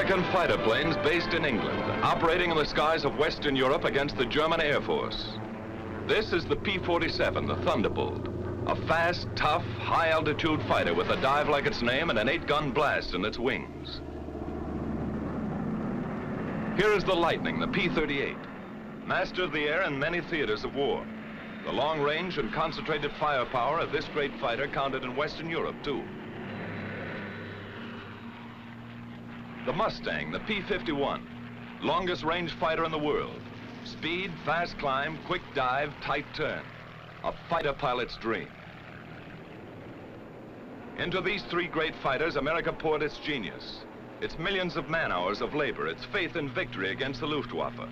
American fighter planes based in England, operating in the skies of Western Europe against the German Air Force. This is the P-47, the Thunderbolt, a fast, tough, high-altitude fighter with a dive like its name and an 8-gun blast in its wings. Here is the Lightning, the P-38, master of the air in many theaters of war. The long range and concentrated firepower of this great fighter counted in Western Europe, too. The Mustang, the P-51, longest range fighter in the world. Speed, fast climb, quick dive, tight turn. A fighter pilot's dream. Into these three great fighters, America poured its genius, its millions of man-hours of labor, its faith in victory against the Luftwaffe.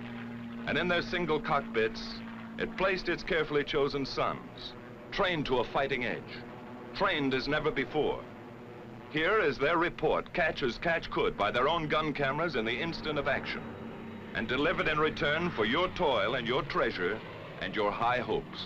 And in their single cockpits, it placed its carefully chosen sons, trained to a fighting edge, trained as never before. Here is their report, catch as catch could by their own gun cameras in the instant of action, and delivered in return for your toil and your treasure and your high hopes.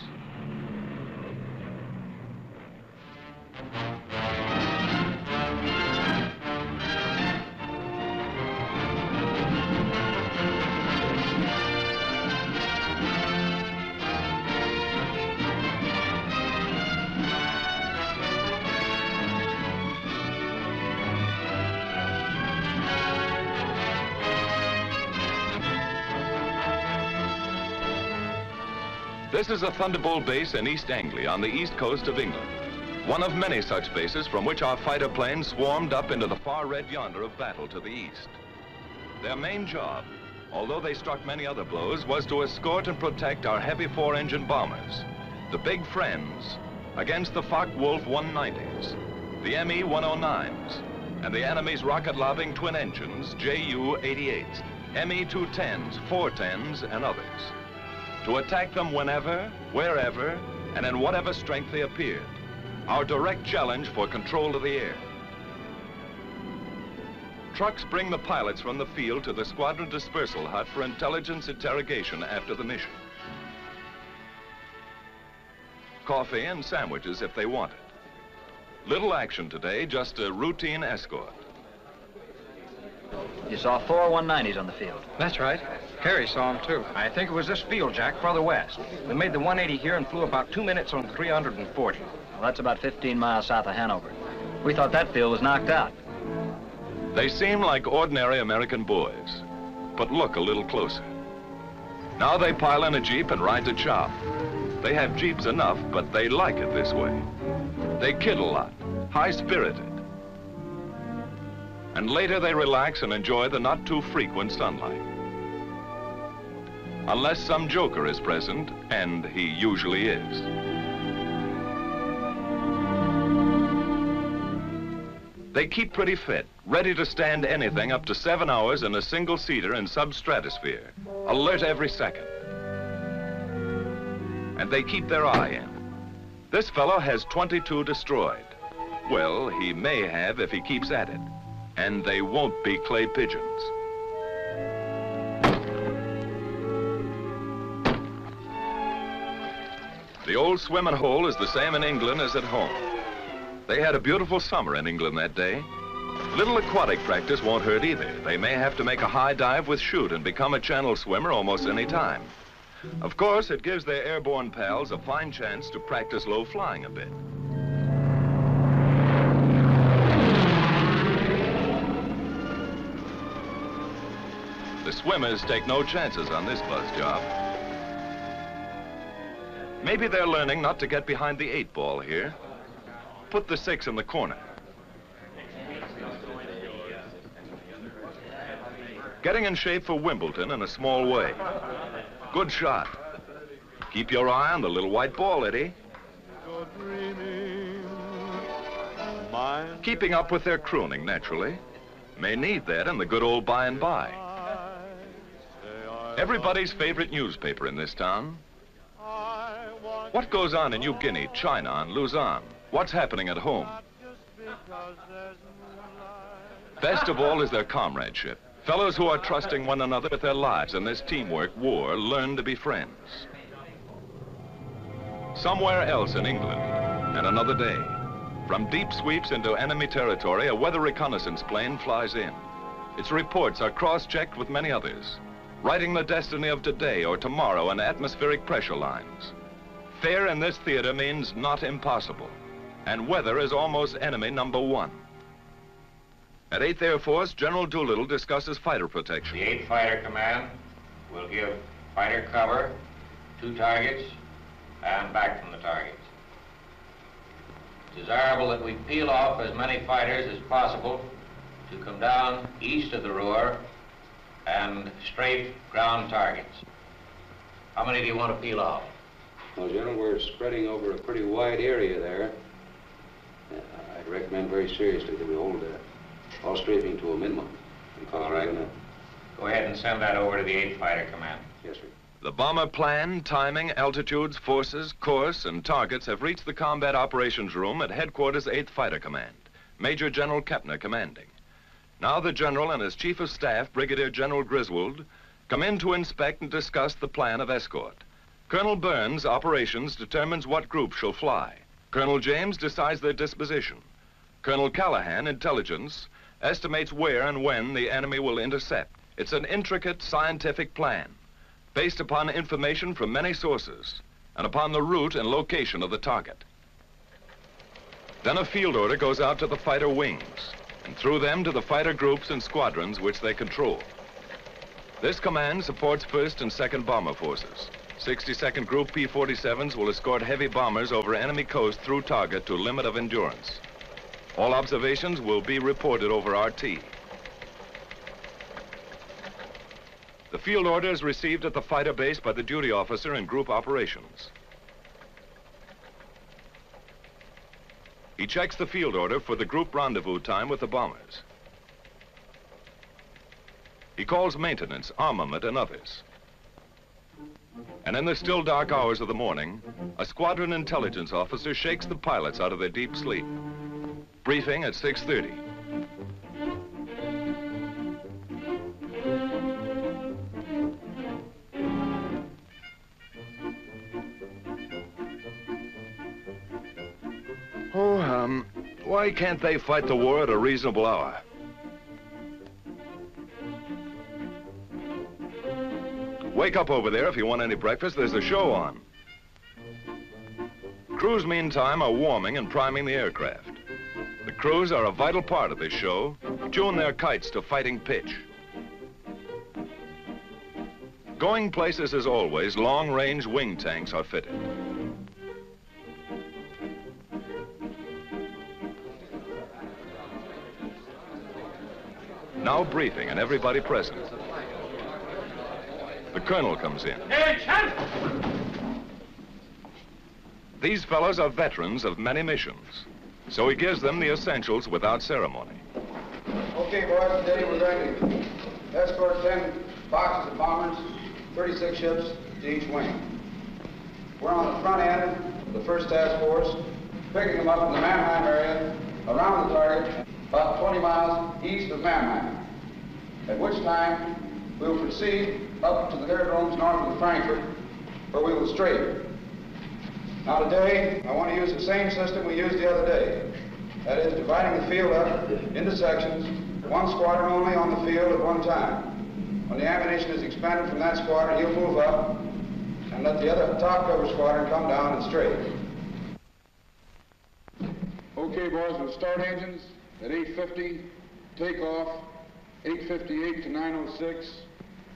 This is a Thunderbolt base in East Anglia on the east coast of England. One of many such bases from which our fighter planes swarmed up into the far red yonder of battle to the east. Their main job, although they struck many other blows, was to escort and protect our heavy 4-engine bombers, the big friends, against the Focke-Wulf 190s, the ME 109s, and the enemy's rocket-lobbing twin engines, Ju-88s, ME 210s, 410s, and others. To attack them whenever, wherever, and in whatever strength they appeared. Our direct challenge for control of the air. Trucks bring the pilots from the field to the squadron dispersal hut for intelligence interrogation after the mission. Coffee and sandwiches if they want it. Little action today, just a routine escort. You saw 4 190s on the field. That's right. Kerry saw them, too. I think it was this field, Jack, further west. We made the 180 here and flew about 2 minutes on 340. Well, that's about 15 miles south of Hanover. We thought that field was knocked out. They seem like ordinary American boys, but look a little closer. Now they pile in a Jeep and ride to chop. They have Jeeps enough, but they like it this way. They kid a lot, high-spirited. And later they relax and enjoy the not too frequent sunlight. Unless some joker is present, and he usually is. They keep pretty fit, ready to stand anything up to 7 hours in a single seater in substratosphere, alert every second. And they keep their eye in. This fellow has 22 destroyed. Well, he may have if he keeps at it. And they won't be clay pigeons. The old swimming hole is the same in England as at home. They had a beautiful summer in England that day. Little aquatic practice won't hurt either. They may have to make a high dive with chute and become a channel swimmer almost any time. Of course, it gives their airborne pals a fine chance to practice low flying a bit. The swimmers take no chances on this buzz job. Maybe they're learning not to get behind the 8-ball here. Put the 6 in the corner. Getting in shape for Wimbledon in a small way. Good shot. Keep your eye on the little white ball, Eddie. Keeping up with their crooning, naturally. May need that in the good old by and by. Everybody's favorite newspaper in this town. What goes on in New Guinea, China, and Luzon? What's happening at home? Best of all is their comradeship. Fellows who are trusting one another with their lives in this teamwork war learn to be friends. Somewhere else in England, and another day, from deep sweeps into enemy territory, a weather reconnaissance plane flies in. Its reports are cross-checked with many others, writing the destiny of today or tomorrow in atmospheric pressure lines. Fair in this theater means not impossible, and weather is almost enemy number one. At 8th Air Force, General Doolittle discusses fighter protection. The 8th Fighter Command will give fighter cover to targets and back from the targets. It's desirable that we peel off as many fighters as possible to come down east of the Ruhr and strafe ground targets. How many do you want to peel off? Well, General, we're spreading over a pretty wide area there. I'd recommend very seriously that we hold all strafing to a minimum. All right. Go ahead and send that over to the 8th Fighter Command. Yes, sir. The bomber plan, timing, altitudes, forces, course, and targets have reached the Combat Operations Room at Headquarters 8th Fighter Command, Major General Kepner commanding. Now the General and his Chief of Staff, Brigadier General Griswold, come in to inspect and discuss the plan of escort. Colonel Burns, operations, determines what group shall fly. Colonel James decides their disposition. Colonel Callahan, intelligence, estimates where and when the enemy will intercept. It's an intricate scientific plan, based upon information from many sources, and upon the route and location of the target. Then a field order goes out to the fighter wings, and through them to the fighter groups and squadrons which they control. This command supports 1st and 2nd Bomber Forces. 62nd Group P-47s will escort heavy bombers over enemy coast through target to limit of endurance. All observations will be reported over RT. The field order is received at the fighter base by the duty officer in group operations. He checks the field order for the group rendezvous time with the bombers. He calls maintenance, armament, and others. And in the still dark hours of the morning, a squadron intelligence officer shakes the pilots out of their deep sleep. Briefing at 6:30. Why can't they fight the war at a reasonable hour? Wake up over there if you want any breakfast. There's a show on. Crews, meantime, are warming and priming the aircraft. The crews are a vital part of this show. Tune their kites to fighting pitch. Going places as always, long-range wing tanks are fitted. Now briefing and everybody present. The colonel comes in. These fellows are veterans of many missions, so he gives them the essentials without ceremony. Okay, boys, today we're going to escort 10 boxes of bombers, 36 ships to each wing. We're on the front end of the 1st Task Force, picking them up in the Mannheim area, around the target, about 20 miles east of Mannheim, at which time we will proceed up to the aerodromes north of Frankfurt, where we will strafe. Now today, I want to use the same system we used the other day. That is, dividing the field up into sections, one squadron only on the field at one time. When the ammunition is expended from that squadron, you'll move up and let the other top cover squadron come down and strafe. Okay, boys, we'll start engines at 8:50, take off 8:58 to 9:06,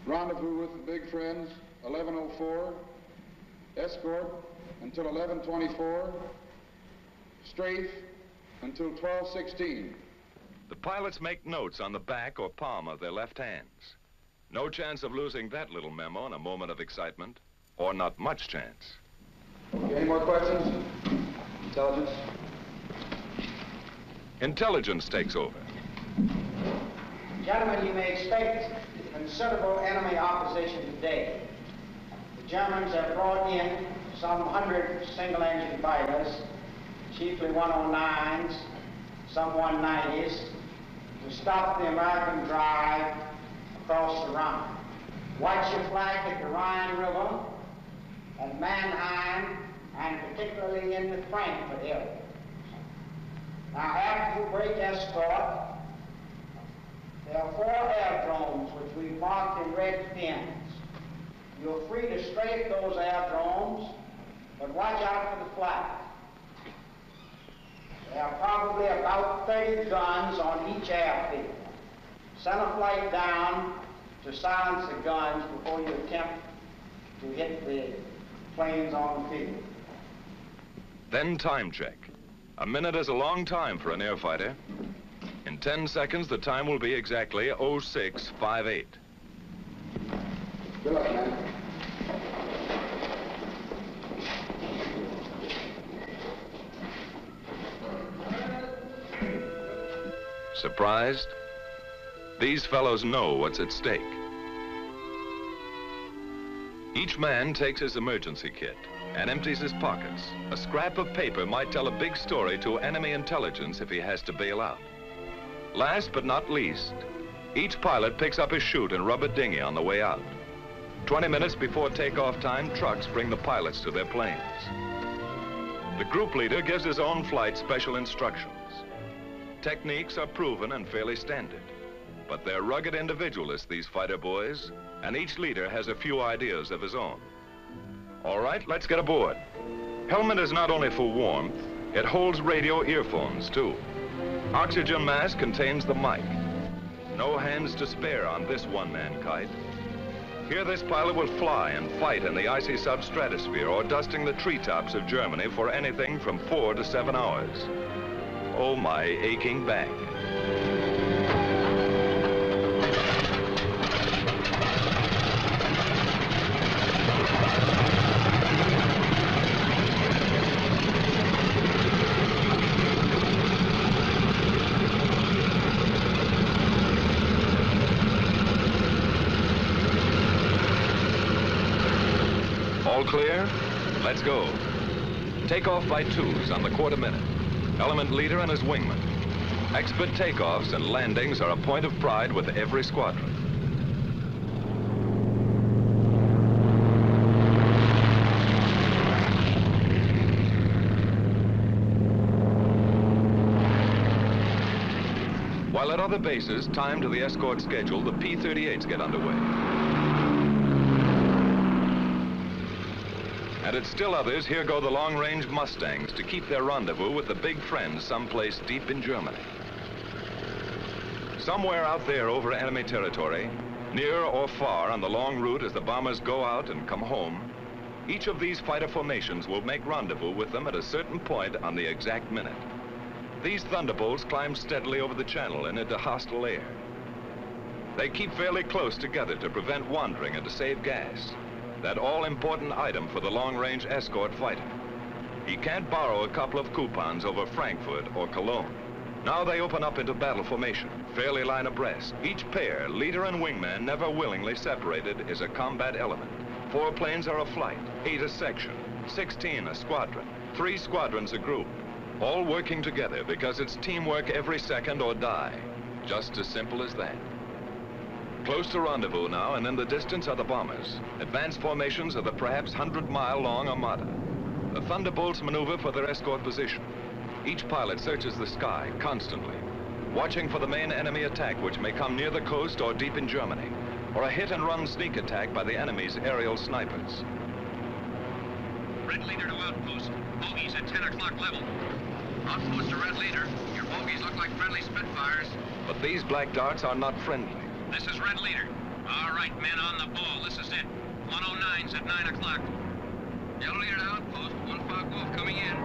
rendezvous with the big friends 11:04, escort until 11:24, strafe until 12:16. The pilots make notes on the back or palm of their left hands. No chance of losing that little memo in a moment of excitement, or not much chance. Okay, any more questions? Intelligence? Intelligence takes over. Gentlemen, you may expect considerable enemy opposition today. The Germans have brought in some 100 single-engine fighters, chiefly 109s, some 190s, to stop the American drive across the Rhine. Watch your flank at the Rhine River and Mannheim, and particularly in the Frankfurt area. Now, after you break escort, There are 4 aerodromes which we've marked in red pins. You're free to strafe those aerodromes, but watch out for the flag. There are probably about 30 guns on each airfield. Send a flight down to silence the guns before you attempt to hit the planes on the field. Then time check. A minute is a long time for an airfighter. In 10 seconds, the time will be exactly 0658. Good luck, man. Surprised? These fellows know what's at stake. Each man takes his emergency kit and empties his pockets. A scrap of paper might tell a big story to enemy intelligence if he has to bail out. Last but not least, each pilot picks up his chute and rubber dinghy on the way out. 20 minutes before takeoff time, trucks bring the pilots to their planes. The group leader gives his own flight special instructions. Techniques are proven and fairly standard, but they're rugged individualists, these fighter boys, and each leader has a few ideas of his own. All right, let's get aboard. Helmet is not only for warmth, it holds radio earphones too. Oxygen mask contains the mic. No hands to spare on this one-man kite. Here this pilot will fly and fight in the icy substratosphere or dusting the treetops of Germany for anything from 4 to 7 hours. Oh, my aching back. All clear? Let's go. Take off by 2s on the quarter minute. Element leader and his wingman. Expert takeoffs and landings are a point of pride with every squadron. While at other bases, timed to the escort schedule, the P-38s get underway. And at still others, here go the long-range Mustangs to keep their rendezvous with the big friends someplace deep in Germany. Somewhere out there over enemy territory, near or far on the long route as the bombers go out and come home, each of these fighter formations will make rendezvous with them at a certain point on the exact minute. These thunderbolts climb steadily over the channel and into hostile air. They keep fairly close together to prevent wandering and to save gas. That all-important item for the long-range escort fighter. He can't borrow a couple of coupons over Frankfurt or Cologne. Now they open up into battle formation, fairly line abreast. Each pair, leader and wingman, never willingly separated, is a combat element. 4 planes are a flight, 8 a section, 16 a squadron, 3 squadrons a group. All working together because it's teamwork every second or die. Just as simple as that. Close to rendezvous now, and in the distance are the bombers. Advanced formations of the perhaps 100-mile-long Armada. The Thunderbolts maneuver for their escort position. Each pilot searches the sky constantly, watching for the main enemy attack which may come near the coast or deep in Germany, or a hit-and-run sneak attack by the enemy's aerial snipers. Red leader to outpost. Bogies at 10 o'clock level. Outpost to red leader. Your bogies look like friendly Spitfires. But these black darts are not friendly. This is red leader. All right, men on the ball. This is it. 109's at 9 o'clock. Yellow leader to outpost. 1 Fog Wolf coming in.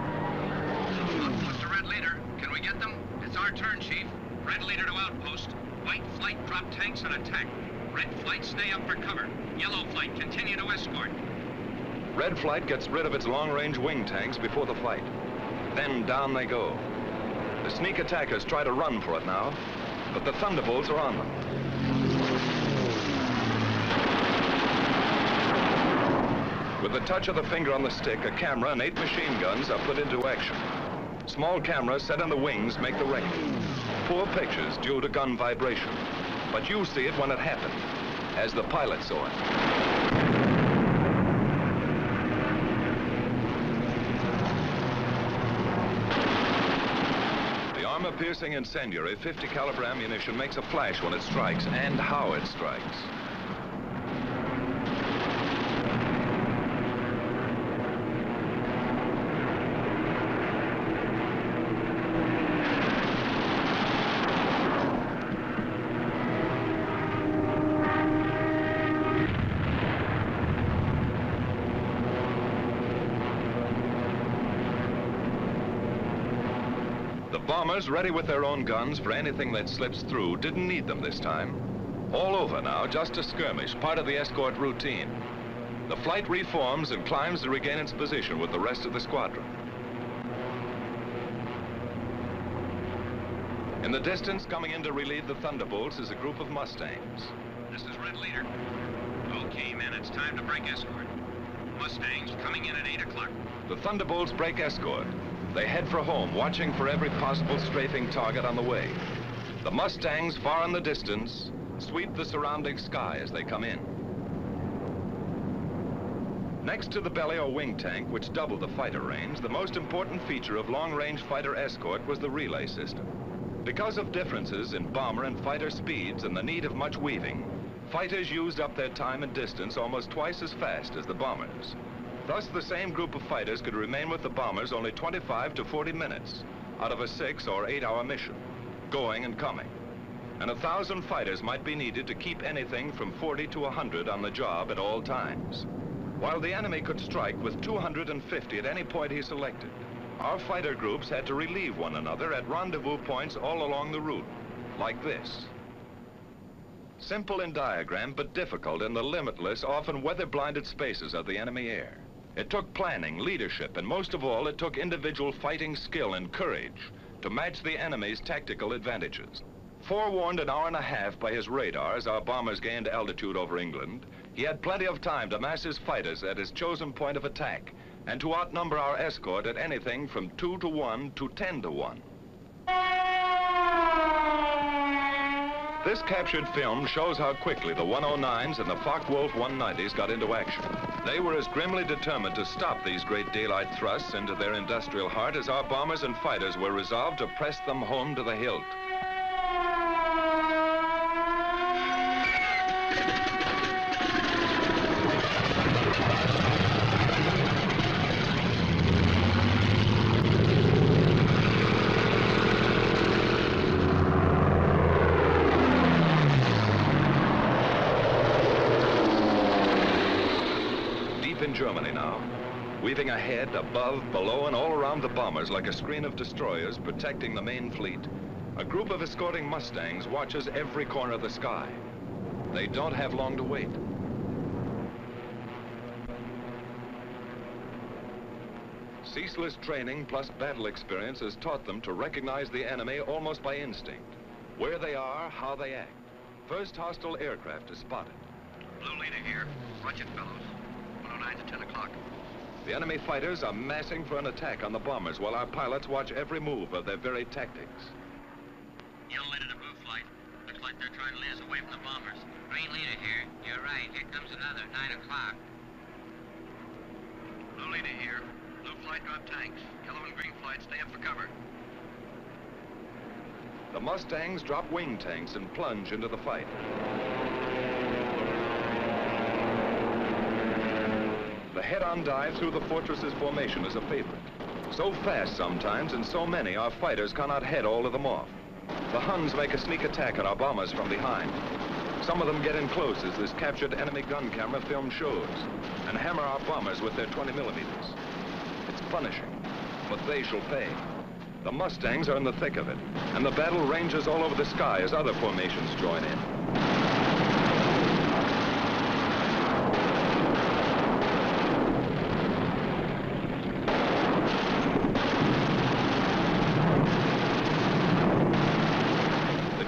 Outpost to red leader. Can we get them? It's our turn, Chief. Red leader to outpost. White flight drop tanks and attack. Red flight stay up for cover. Yellow flight continue to escort. Red flight gets rid of its long-range wing tanks before the fight. Then down they go. The sneak attackers try to run for it now, but the Thunderbolts are on them. With the touch of the finger on the stick, a camera and 8 machine guns are put into action. Small cameras set in the wings make the reckoning. Poor pictures due to gun vibration. But you see it when it happened, as the pilot saw it. armor-piercing incendiary 50 caliber ammunition makes a flash when it strikes, and how it strikes. Bombers, ready with their own guns for anything that slips through, didn't need them this time. All over now, just a skirmish, part of the escort routine. The flight reforms and climbs to regain its position with the rest of the squadron. In the distance, coming in to relieve the Thunderbolts, is a group of Mustangs. This is Red Leader. Okay, men, it's time to break escort. Mustangs coming in at 8 o'clock. The Thunderbolts break escort. They head for home, watching for every possible strafing target on the way. The Mustangs, far in the distance, sweep the surrounding sky as they come in. Next to the belly or wing tank, which doubled the fighter range, the most important feature of long-range fighter escort was the relay system. Because of differences in bomber and fighter speeds and the need of much weaving, fighters used up their time and distance almost twice as fast as the bombers. Thus, the same group of fighters could remain with the bombers only 25 to 40 minutes out of a 6 or 8 hour mission, going and coming. And 1,000 fighters might be needed to keep anything from 40 to 100 on the job at all times. While the enemy could strike with 250 at any point he selected, our fighter groups had to relieve one another at rendezvous points all along the route, like this. Simple in diagram, but difficult in the limitless, often weather-blinded spaces of the enemy air. It took planning, leadership, and most of all, it took individual fighting skill and courage to match the enemy's tactical advantages. Forewarned an hour and a half by his radar as our bombers gained altitude over England, he had plenty of time to mass his fighters at his chosen point of attack and to outnumber our escort at anything from 2 to 1 to 10 to 1. This captured film shows how quickly the 109s and the Focke-Wulf 190s got into action. They were as grimly determined to stop these great daylight thrusts into their industrial heart as our bombers and fighters were resolved to press them home to the hilt. Germany now, weaving ahead, above, below, and all around the bombers like a screen of destroyers protecting the main fleet. A group of escorting Mustangs watches every corner of the sky. They don't have long to wait. Ceaseless training plus battle experience has taught them to recognize the enemy almost by instinct. Where they are, how they act. First hostile aircraft is spotted. Blue Leader here. Watch it, fellows. 109 to 10 o'clock. The enemy fighters are massing for an attack on the bombers while our pilots watch every move of their very tactics. Yellow Leader to blue flight. Looks like they're trying to lead us away from the bombers. Green Leader here. You're right. Here comes another 9 o'clock. Blue Leader here. Blue flight drop tanks. Yellow and green flight stay up for cover. The Mustangs drop wing tanks and plunge into the fight. The head-on dive through the fortress's formation is a favorite. So fast sometimes and so many, our fighters cannot head all of them off. The Huns make a sneak attack on our bombers from behind. Some of them get in close, as this captured enemy gun camera film shows, and hammer our bombers with their 20 millimeters. It's punishing, but they shall pay. The Mustangs are in the thick of it, and the battle ranges all over the sky as other formations join in.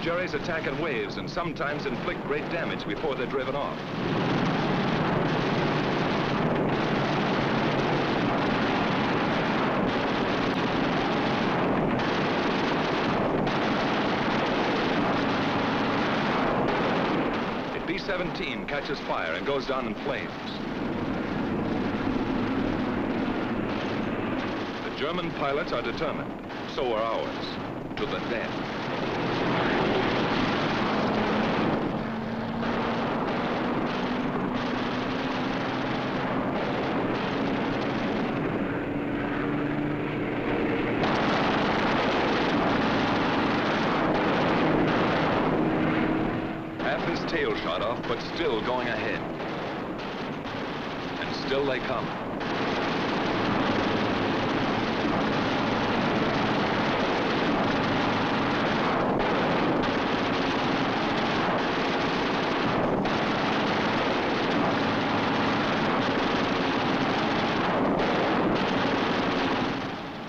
Jerrys attack in waves and sometimes inflict great damage before they're driven off. A B-17 catches fire and goes down in flames. The German pilots are determined. So are ours. to the death. His tail shot off, but still going ahead. And still they come.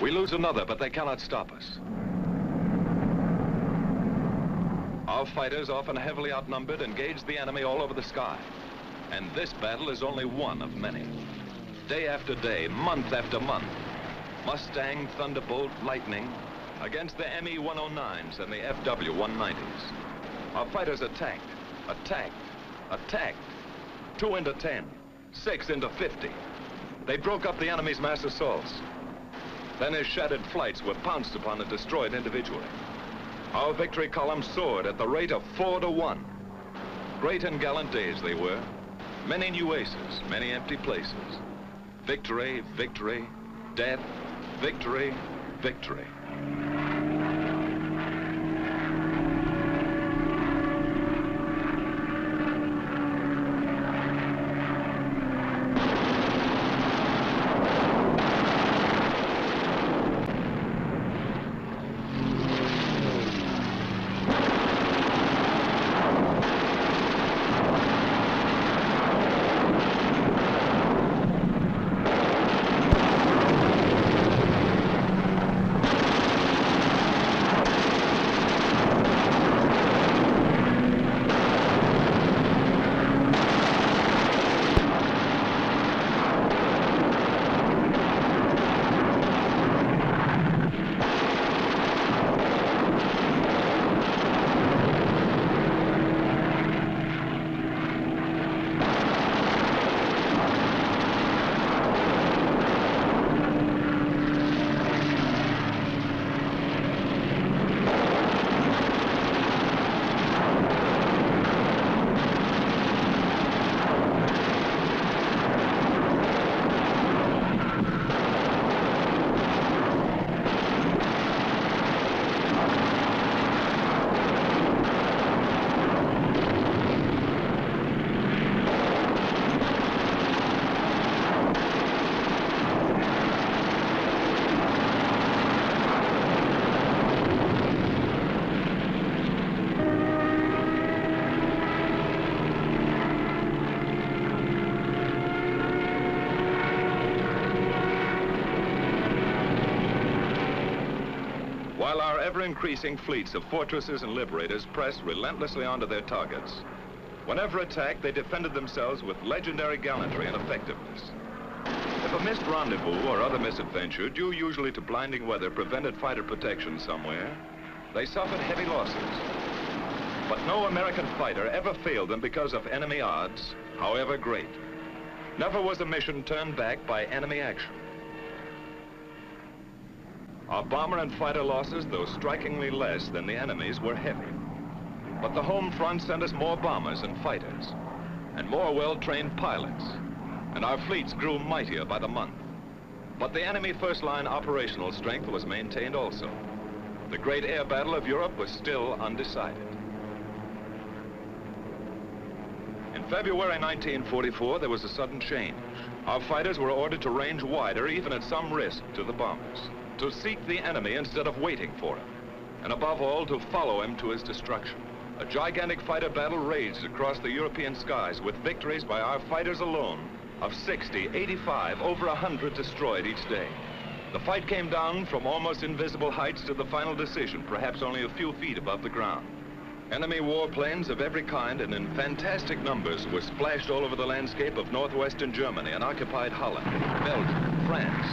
We lose another, but they cannot stop us. Our fighters, often heavily outnumbered, engage the enemy all over the sky. And this battle is only one of many. Day after day, month after month, Mustang, Thunderbolt, Lightning, against the ME-109s and the FW-190s. Our fighters attacked, attacked, attacked. 2 into 10, 6 into 50. They broke up the enemy's mass assaults. Then his shattered flights were pounced upon and destroyed individually. Our victory column soared at the rate of 4 to 1. Great and gallant days they were. Many new aces, many empty places. Victory, victory, death, victory, victory. While our ever-increasing fleets of fortresses and liberators pressed relentlessly onto their targets, whenever attacked, they defended themselves with legendary gallantry and effectiveness. If a missed rendezvous or other misadventure, due usually to blinding weather, prevented fighter protection somewhere, they suffered heavy losses. But no American fighter ever failed them because of enemy odds, however great. Never was a mission turned back by enemy action. Our bomber and fighter losses, though strikingly less than the enemy's, were heavy. But the home front sent us more bombers and fighters, and more well-trained pilots, and our fleets grew mightier by the month. But the enemy first-line operational strength was maintained also. The great air battle of Europe was still undecided. In February 1944, there was a sudden change. Our fighters were ordered to range wider, even at some risk to the bombers, to seek the enemy instead of waiting for him, and above all, to follow him to his destruction. A gigantic fighter battle raged across the European skies with victories by our fighters alone of 60, 85, over 100 destroyed each day. The fight came down from almost invisible heights to the final decision, perhaps only a few feet above the ground. Enemy warplanes of every kind and in fantastic numbers were splashed all over the landscape of northwestern Germany and occupied Holland, Belgium, France.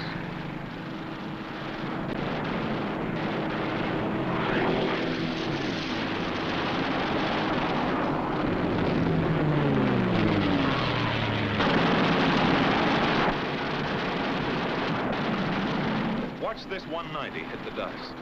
Watch this 190 hit the dust.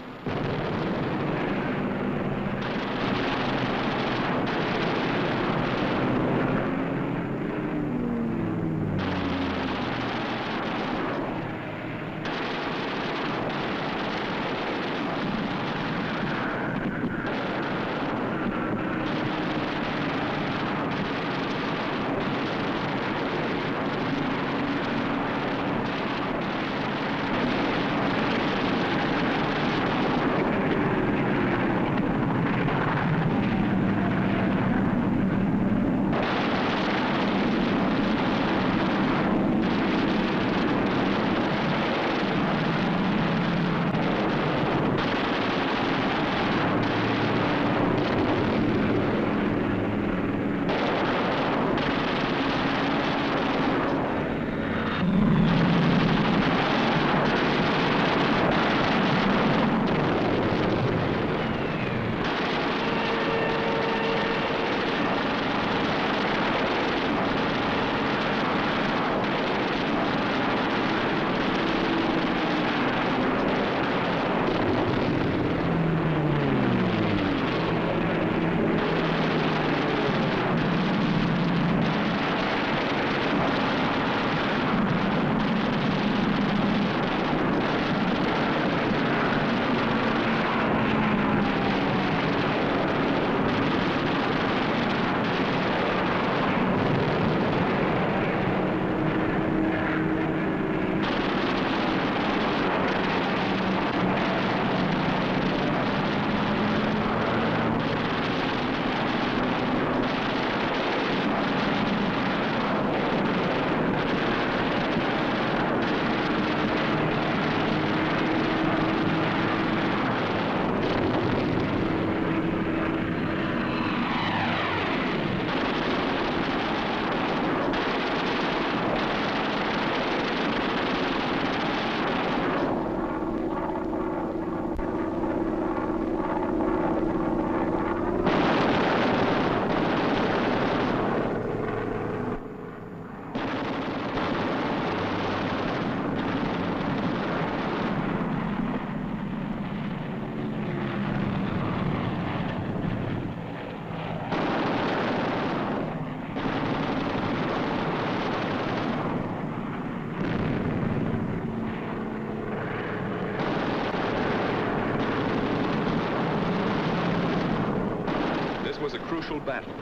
a crucial battle.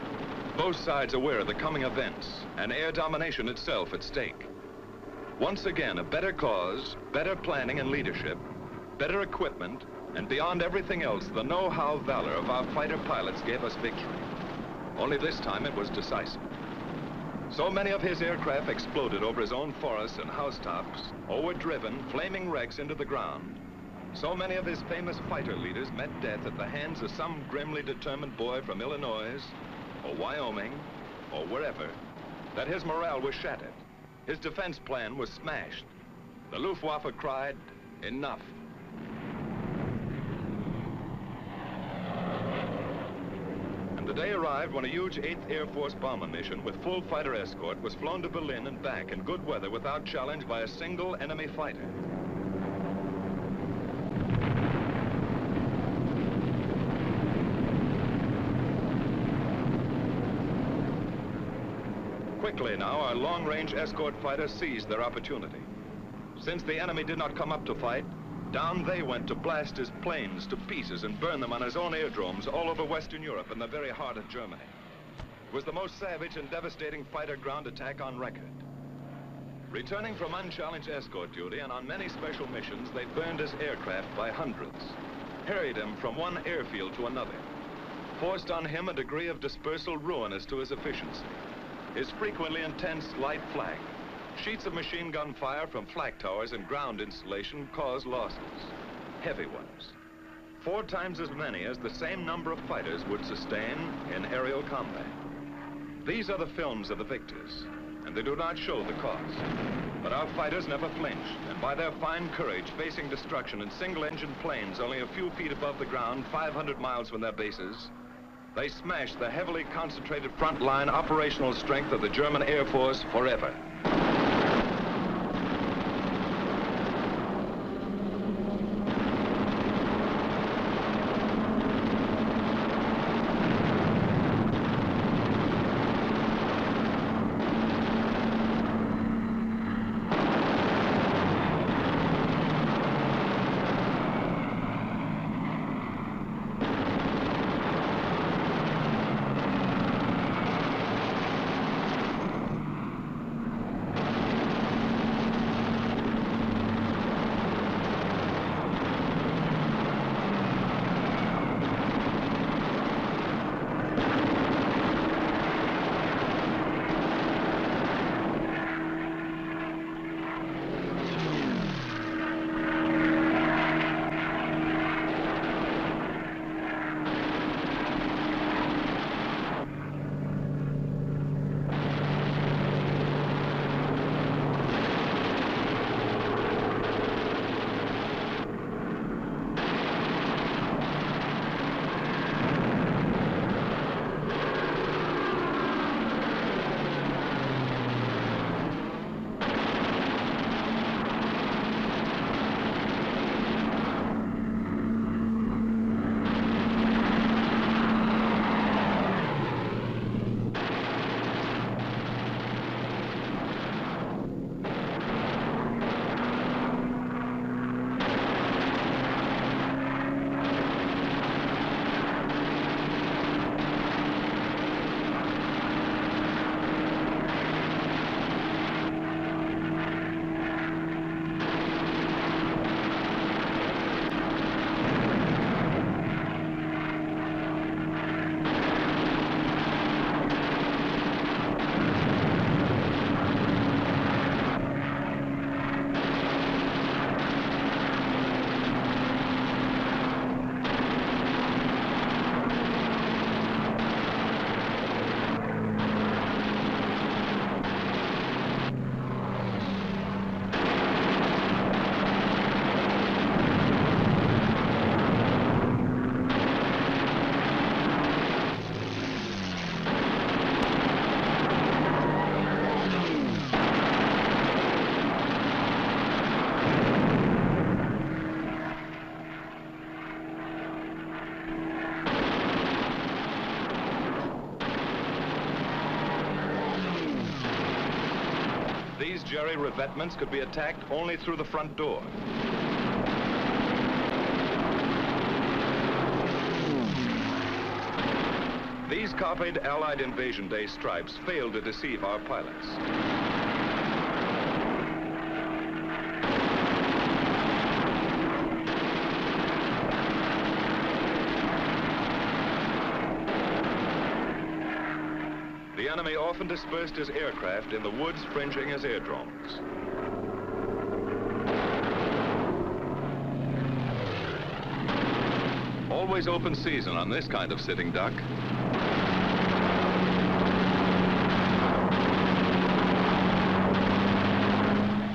Both sides aware of the coming events and air domination itself at stake. Once again, a better cause, better planning and leadership, better equipment, and beyond everything else, the know-how valor of our fighter pilots gave us victory. Only this time it was decisive. So many of his aircraft exploded over his own forests and housetops, or were driven, flaming wrecks, into the ground. So many of his famous fighter leaders met death at the hands of some grimly determined boy from Illinois, or Wyoming, or wherever, that his morale was shattered. His defense plan was smashed. The Luftwaffe cried, "Enough." And the day arrived when a huge 8th Air Force bomber mission with full fighter escort was flown to Berlin and back in good weather without challenge by a single enemy fighter. Quickly now, our long-range escort fighters seized their opportunity. Since the enemy did not come up to fight, down they went to blast his planes to pieces and burn them on his own airdromes all over Western Europe in the very heart of Germany. It was the most savage and devastating fighter ground attack on record. Returning from unchallenged escort duty and on many special missions, they burned his aircraft by hundreds, harried him from one airfield to another, forced on him a degree of dispersal ruinous to his efficiency. His frequently intense light flak, sheets of machine gun fire from flak towers and ground installation caused losses, heavy ones. 4 times as many as the same number of fighters would sustain in aerial combat. These are the films of the victors, and they do not show the cost. But our fighters never flinched, and by their fine courage, facing destruction in single-engine planes only a few feet above the ground, 500 miles from their bases, they smashed the heavily concentrated front-line operational strength of the German Air Force forever. These jerry revetments could be attacked only through the front door. These copied Allied Invasion Day stripes failed to deceive our pilots. The enemy often dispersed his aircraft in the woods fringing his airdromes. Always open season on this kind of sitting duck.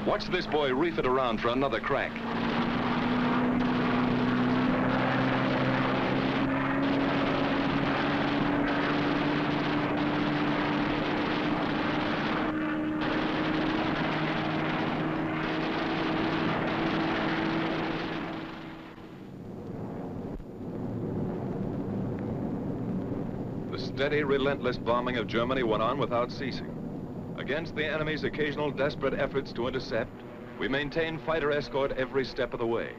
Watch this boy reef it around for another crack. Steady, relentless bombing of Germany went on without ceasing. Against the enemy's occasional desperate efforts to intercept, we maintained fighter escort every step of the way.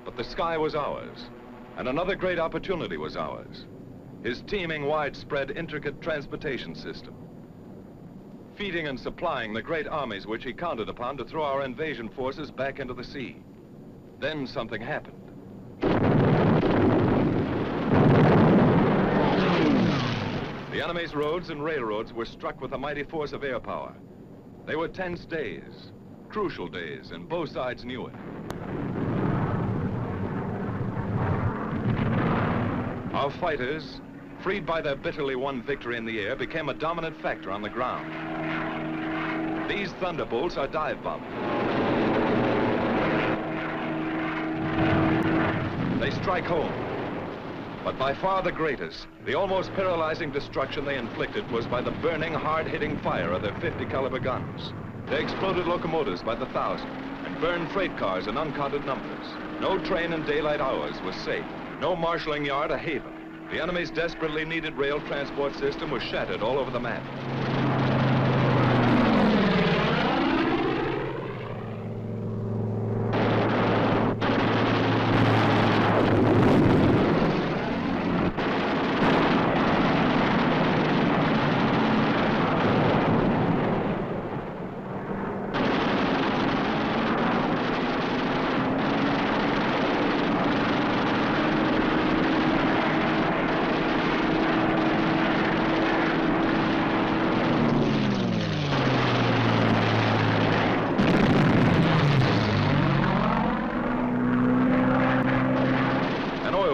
But the sky was ours, and another great opportunity was ours. His teeming, widespread, intricate transportation system. Feeding and supplying the great armies which he counted upon to throw our invasion forces back into the sea. Then something happened. The enemy's roads and railroads were struck with a mighty force of air power. They were tense days, crucial days, and both sides knew it. Our fighters, freed by their bitterly won victory in the air, became a dominant factor on the ground. These thunderbolts are dive bombing. They strike home. But by far the greatest, the almost paralyzing destruction they inflicted was by the burning, hard-hitting fire of their 50 caliber guns. They exploded locomotives by the thousand and burned freight cars in uncounted numbers. No train in daylight hours was safe. No marshalling yard a haven. The enemy's desperately needed rail transport system was shattered all over the map.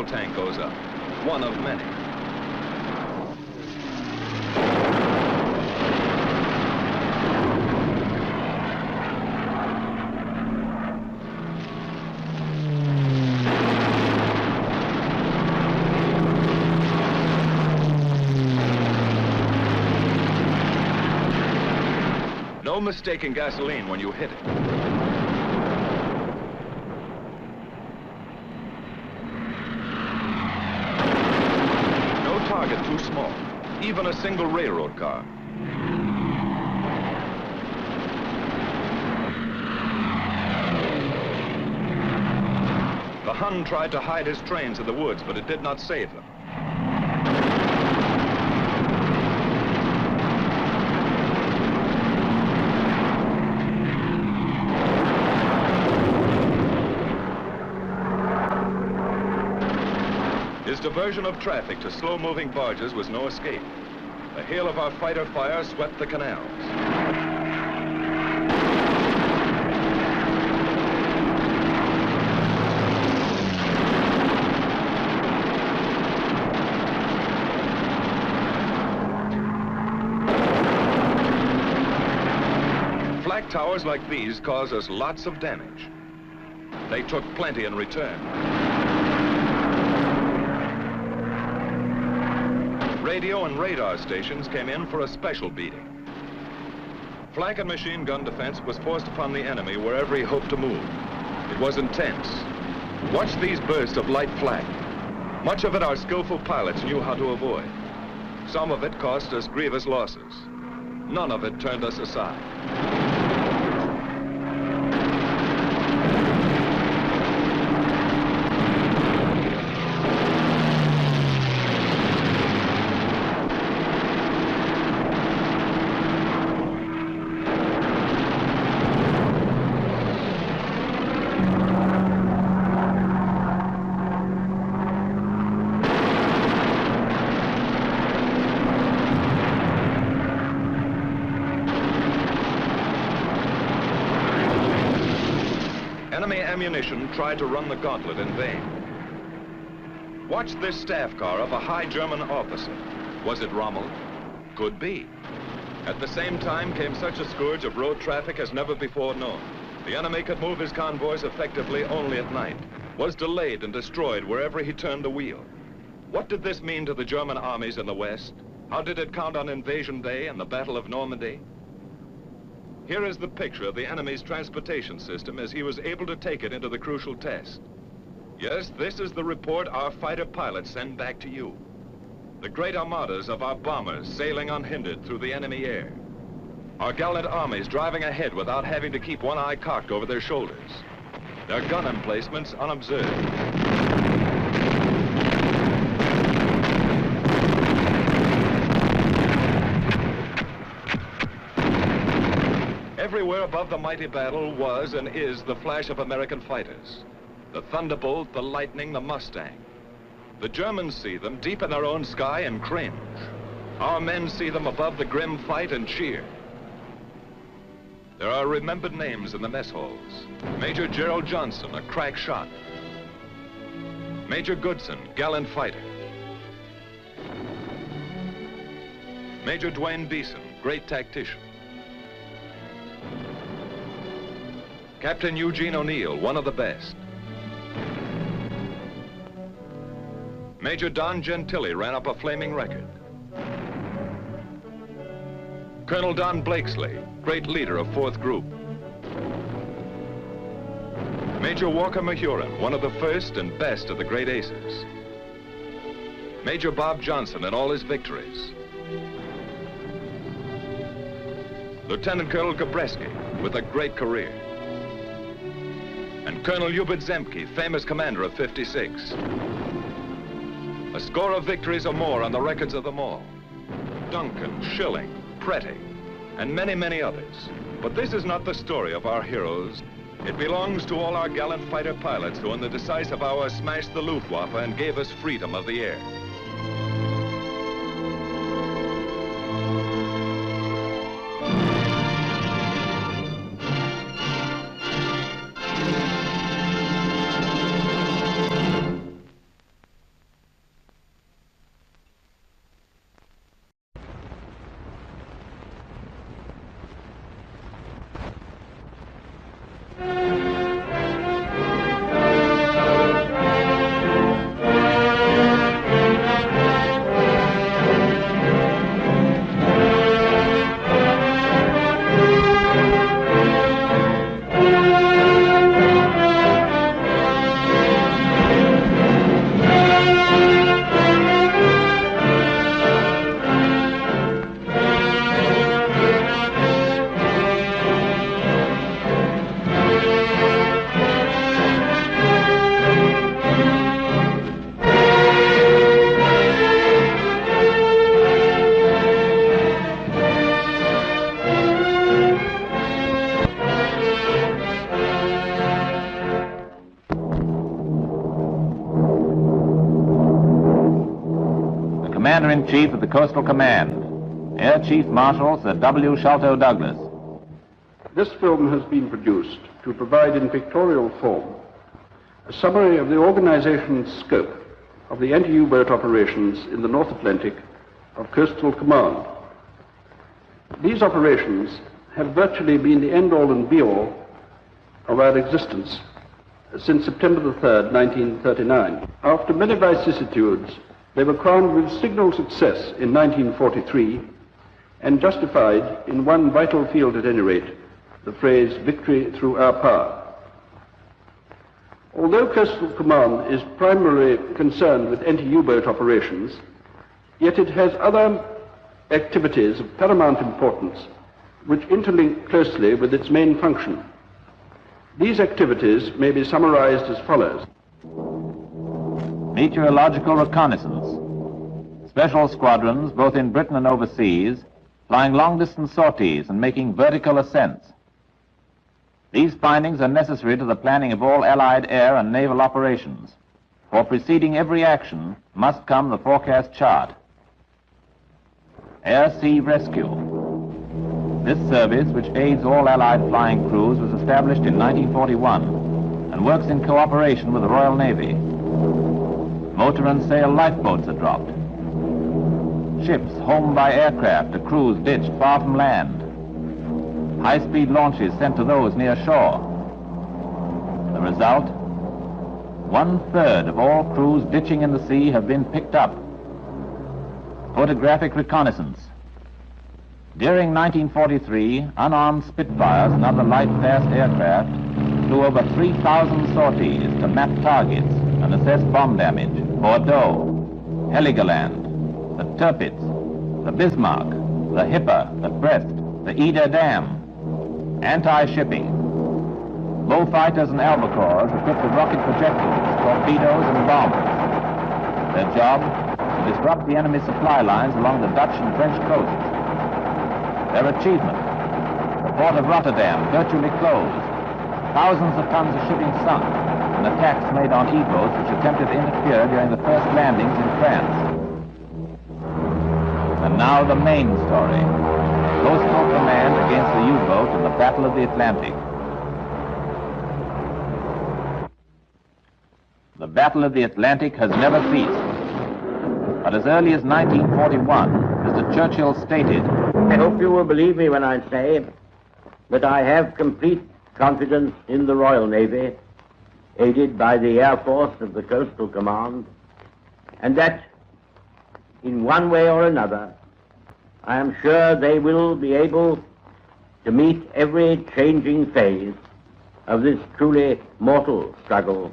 Tank goes up, one of many. No mistaking gasoline when you hit it. Target too small, even a single railroad car. The Hun tried to hide his trains in the woods, but it did not save them. His diversion of traffic to slow-moving barges was no escape. The hail of our fighter fire swept the canals. Flak towers like these cause us lots of damage. They took plenty in return. Radio and radar stations came in for a special beating. Flank and machine gun defense was forced upon the enemy wherever he hoped to move. It was intense. Watch these bursts of light flak. Much of it our skillful pilots knew how to avoid. Some of it cost us grievous losses. None of it turned us aside. ammunition tried to run the gauntlet in vain. Watch this staff car of a high German officer. Was it Rommel? Could be. At the same time came such a scourge of road traffic as never before known. The enemy could move his convoys effectively only at night, was delayed and destroyed wherever he turned the wheel. What did this mean to the German armies in the West? How did it count on Invasion Day and the Battle of Normandy? Here is the picture of the enemy's transportation system as he was able to take it into the crucial test. Yes, this is the report our fighter pilots send back to you. The great armadas of our bombers sailing unhindered through the enemy air. Our gallant armies driving ahead without having to keep one eye cocked over their shoulders. Their gun emplacements unobserved. Everywhere above the mighty battle was and is the flash of American fighters. The Thunderbolt, the Lightning, the Mustang. The Germans see them deep in their own sky and cringe. Our men see them above the grim fight and cheer. There are remembered names in the mess halls. Major Gerald Johnson, a crack shot. Major Goodson, gallant fighter. Major Dwayne Beeson, great tactician. Captain Eugene O'Neill, one of the best. Major Don Gentili ran up a flaming record. Colonel Don Blakesley, great leader of 4th Group. Major Walker Mahurin, one of the first and best of the great aces. Major Bob Johnson and all his victories. Lieutenant Colonel Gabreski, with a great career. And Colonel Hubert Zemke, famous commander of 56. A score of victories or more on the records of them all. Duncan, Schilling, Pretty, and many, many others. But this is not the story of our heroes. It belongs to all our gallant fighter pilots who in the decisive hour smashed the Luftwaffe and gave us freedom of the air. Commander-in-Chief of the Coastal Command, Air Chief Marshal Sir W. Sholto Douglas. This film has been produced to provide in pictorial form a summary of the organization and scope of the anti-U-boat operations in the North Atlantic of Coastal Command. These operations have virtually been the end-all and be-all of our existence since September the 3rd, 1939. After many vicissitudes, they were crowned with signal success in 1943 and justified, in one vital field at any rate, the phrase victory through our power. Although Coastal Command is primarily concerned with anti-U-boat operations, yet it has other activities of paramount importance which interlink closely with its main function. These activities may be summarized as follows. Meteorological reconnaissance. Special squadrons, both in Britain and overseas, flying long-distance sorties and making vertical ascents. These findings are necessary to the planning of all Allied air and naval operations. For preceding every action must come the forecast chart. Air-Sea Rescue. This service, which aids all Allied flying crews, was established in 1941 and works in cooperation with the Royal Navy. Motor and sail lifeboats are dropped. Ships homed by aircraft to crews ditched far from land. High-speed launches sent to those near shore. The result? 1/3 of all crews ditching in the sea have been picked up. Photographic reconnaissance. During 1943, unarmed Spitfires and other light fast aircraft flew over 3,000 sorties to map targets and assess bomb damage. Bordeaux, Heligoland, the Tirpitz, the Bismarck, the Hipper, the Brest, the Ida Dam, anti-shipping. Bullfighters and Albacores equipped with rocket projectiles, torpedoes and bombs. Their job, to disrupt the enemy supply lines along the Dutch and French coasts. Their achievement, the port of Rotterdam virtually closed, thousands of tons of shipping sunk, and attacks made on E-boats which attempted to interfere during the first landings in France. And now the main story, Coastal Command against the U-boat in the Battle of the Atlantic. The Battle of the Atlantic has never ceased. But as early as 1941, Mr. Churchill stated, I hope you will believe me when I say that I have complete confidence in the Royal Navy, aided by the Air Force of the Coastal Command, and that in one way or another, I am sure they will be able to meet every changing phase of this truly mortal struggle.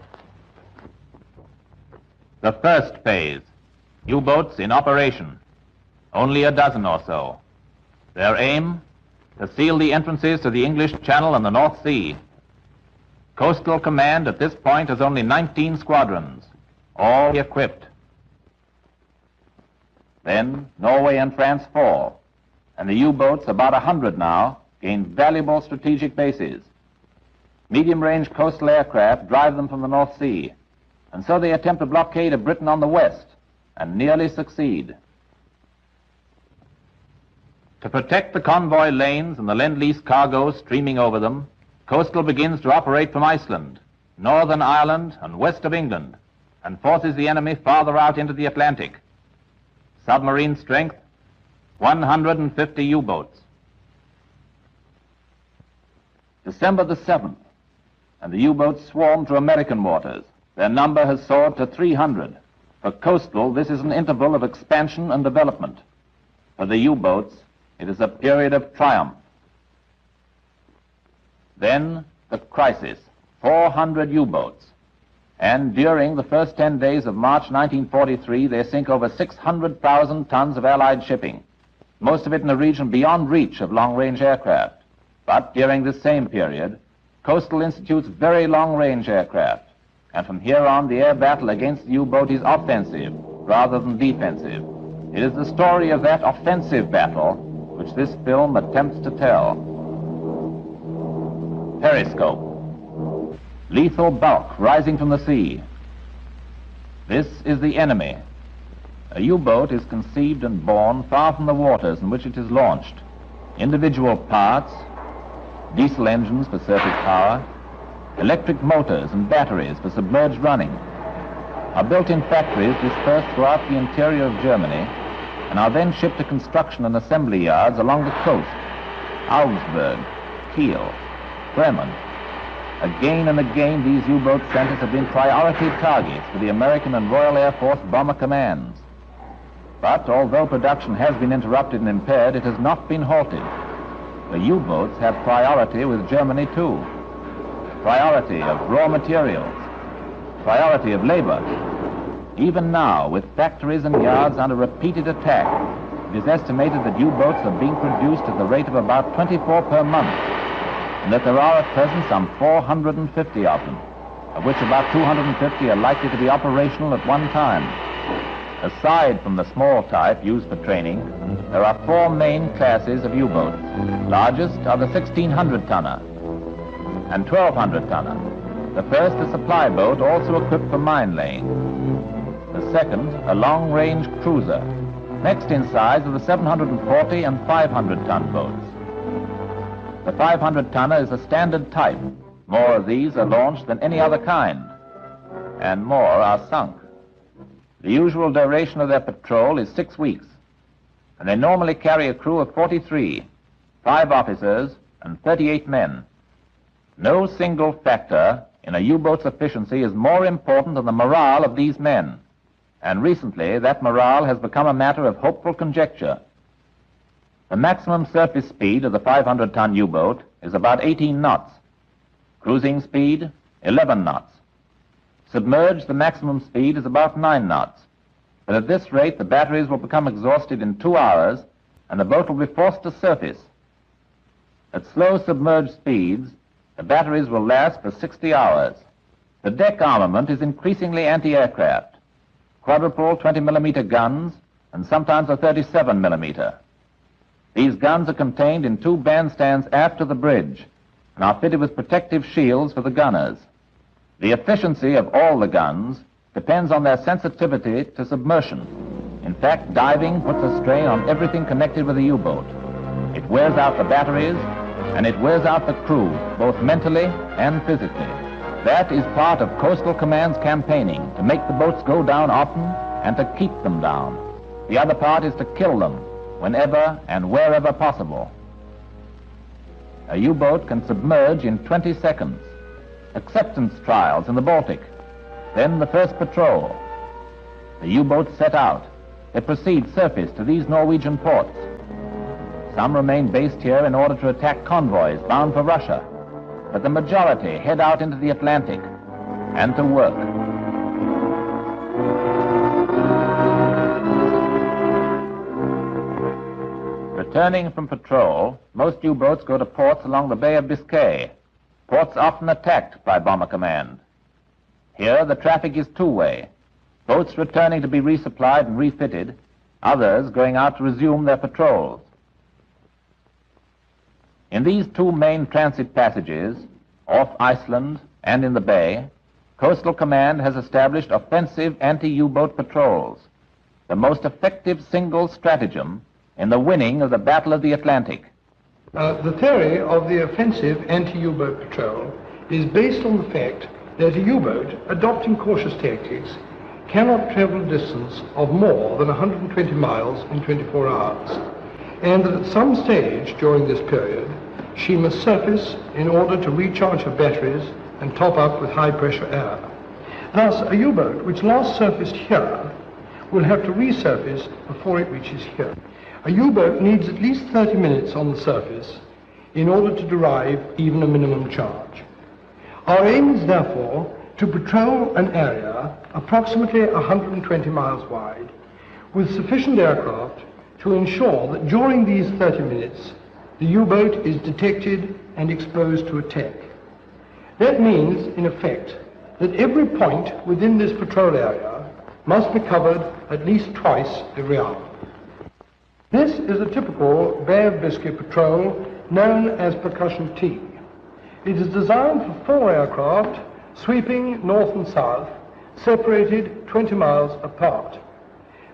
The first phase, U-boats in operation, only a dozen or so. Their aim, to seal the entrances to the English Channel and the North Sea. Coastal Command at this point has only 19 squadrons, all equipped. Then Norway and France fall, and the U-boats, about 100 now, gain valuable strategic bases. Medium-range coastal aircraft drive them from the North Sea, and so they attempt a blockade of Britain on the west, and nearly succeed. To protect the convoy lanes and the Lend-Lease cargo streaming over them, Coastal begins to operate from Iceland, Northern Ireland, and west of England, and forces the enemy farther out into the Atlantic. Submarine strength, 150 U-boats. December the 7th, and the U-boats swarm through American waters. Their number has soared to 300. For Coastal, this is an interval of expansion and development. For the U-boats, it is a period of triumph. Then, the crisis, 400 U-boats. And during the first 10 days of March 1943, they sink over 600,000 tons of Allied shipping, most of it in a region beyond reach of long-range aircraft. But during this same period, Coastal institutes very long-range aircraft. And from here on, the air battle against the U-boat is offensive rather than defensive. It is the story of that offensive battle which this film attempts to tell. Periscope. Lethal bulk rising from the sea. This is the enemy. A U-boat is conceived and born far from the waters in which it is launched. Individual parts, diesel engines for surface power, electric motors and batteries for submerged running, are built in factories dispersed throughout the interior of Germany and are then shipped to construction and assembly yards along the coast, Augsburg, Kiel, Bremen. Again and again, these U-boat centers have been priority targets for the American and Royal Air Force bomber commands. But although production has been interrupted and impaired, it has not been halted. The U-boats have priority with Germany too. Priority of raw materials, priority of labor. Even now, with factories and yards under repeated attack, it is estimated that U-boats are being produced at the rate of about 24 per month, and that there are at present some 450 of them, of which about 250 are likely to be operational at one time. Aside from the small type used for training, there are four main classes of U-boats. Largest are the 1,600-tonner and 1,200-tonner. The first, a supply boat, also equipped for mine laying. The second, a long-range cruiser. Next in size are the 740 and 500-ton boats. The 500-tonner is a standard type, More of these are launched than any other kind, and more are sunk. The usual duration of their patrol is 6 weeks, and they normally carry a crew of 43, 5 officers and 38 men. No single factor in a U-boat's efficiency is more important than the morale of these men, and recently that morale has become a matter of hopeful conjecture. The maximum surface speed of the 500-ton U-boat is about 18 knots. Cruising speed, 11 knots. Submerged, the maximum speed is about 9 knots. But at this rate, the batteries will become exhausted in 2 hours, and the boat will be forced to surface. At slow submerged speeds, the batteries will last for 60 hours. The deck armament is increasingly anti-aircraft. Quadruple 20mm guns, and sometimes a 37mm. These guns are contained in 2 bandstands aft of the bridge, and are fitted with protective shields for the gunners. The efficiency of all the guns depends on their sensitivity to submersion. In fact, diving puts a strain on everything connected with a U-boat. It wears out the batteries, and it wears out the crew, both mentally and physically. That is part of Coastal Command's campaigning, to make the boats go down often and to keep them down. The other part is to kill them whenever and wherever possible. A U-boat can submerge in 20 seconds. Acceptance trials in the Baltic. Then the first patrol. The U-boats set out. They proceed surface to these Norwegian ports. Some remain based here in order to attack convoys bound for Russia, but the majority head out into the Atlantic and to work. Returning from patrol, most U-boats go to ports along the Bay of Biscay, ports often attacked by Bomber Command. Here the traffic is two-way, boats returning to be resupplied and refitted, others going out to resume their patrols. In these 2 main transit passages, off Iceland and in the Bay, Coastal Command has established offensive anti-U-boat patrols, the most effective single stratagem in the winning of the Battle of the Atlantic. The theory of the offensive anti-U-boat patrol is based on the fact that a U-boat, adopting cautious tactics, cannot travel a distance of more than 120 miles in 24 hours, and that at some stage during this period, she must surface in order to recharge her batteries and top up with high-pressure air. Thus, a U-boat which last surfaced here will have to resurface before it reaches here. A U-boat needs at least 30 minutes on the surface in order to derive even a minimum charge. Our aim is therefore to patrol an area approximately 120 miles wide with sufficient aircraft to ensure that during these 30 minutes the U-boat is detected and exposed to attack. That means, in effect, that every point within this patrol area must be covered at least twice every hour. This is a typical Bay of Biscay patrol known as Percussion T. It is designed for 4 aircraft sweeping north and south, separated 20 miles apart.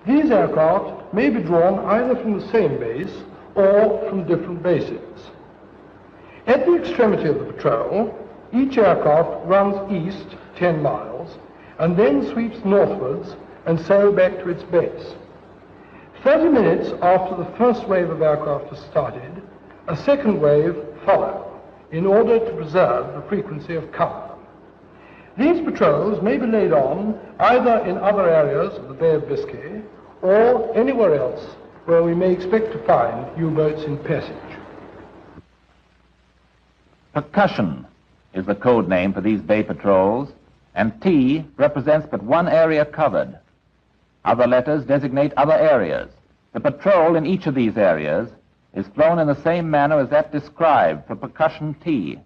These aircraft may be drawn either from the same base or from different bases. At the extremity of the patrol, each aircraft runs east 10 miles and then sweeps northwards and so back to its base. 30 minutes after the first wave of aircraft has started, a second wave follows in order to preserve the frequency of cover. These patrols may be laid on either in other areas of the Bay of Biscay or anywhere else where we may expect to find U-boats in passage. Percussion is the code name for these bay patrols, and T represents but one area covered. Other letters designate other areas. The patrol in each of these areas is flown in the same manner as that described for Percussion T.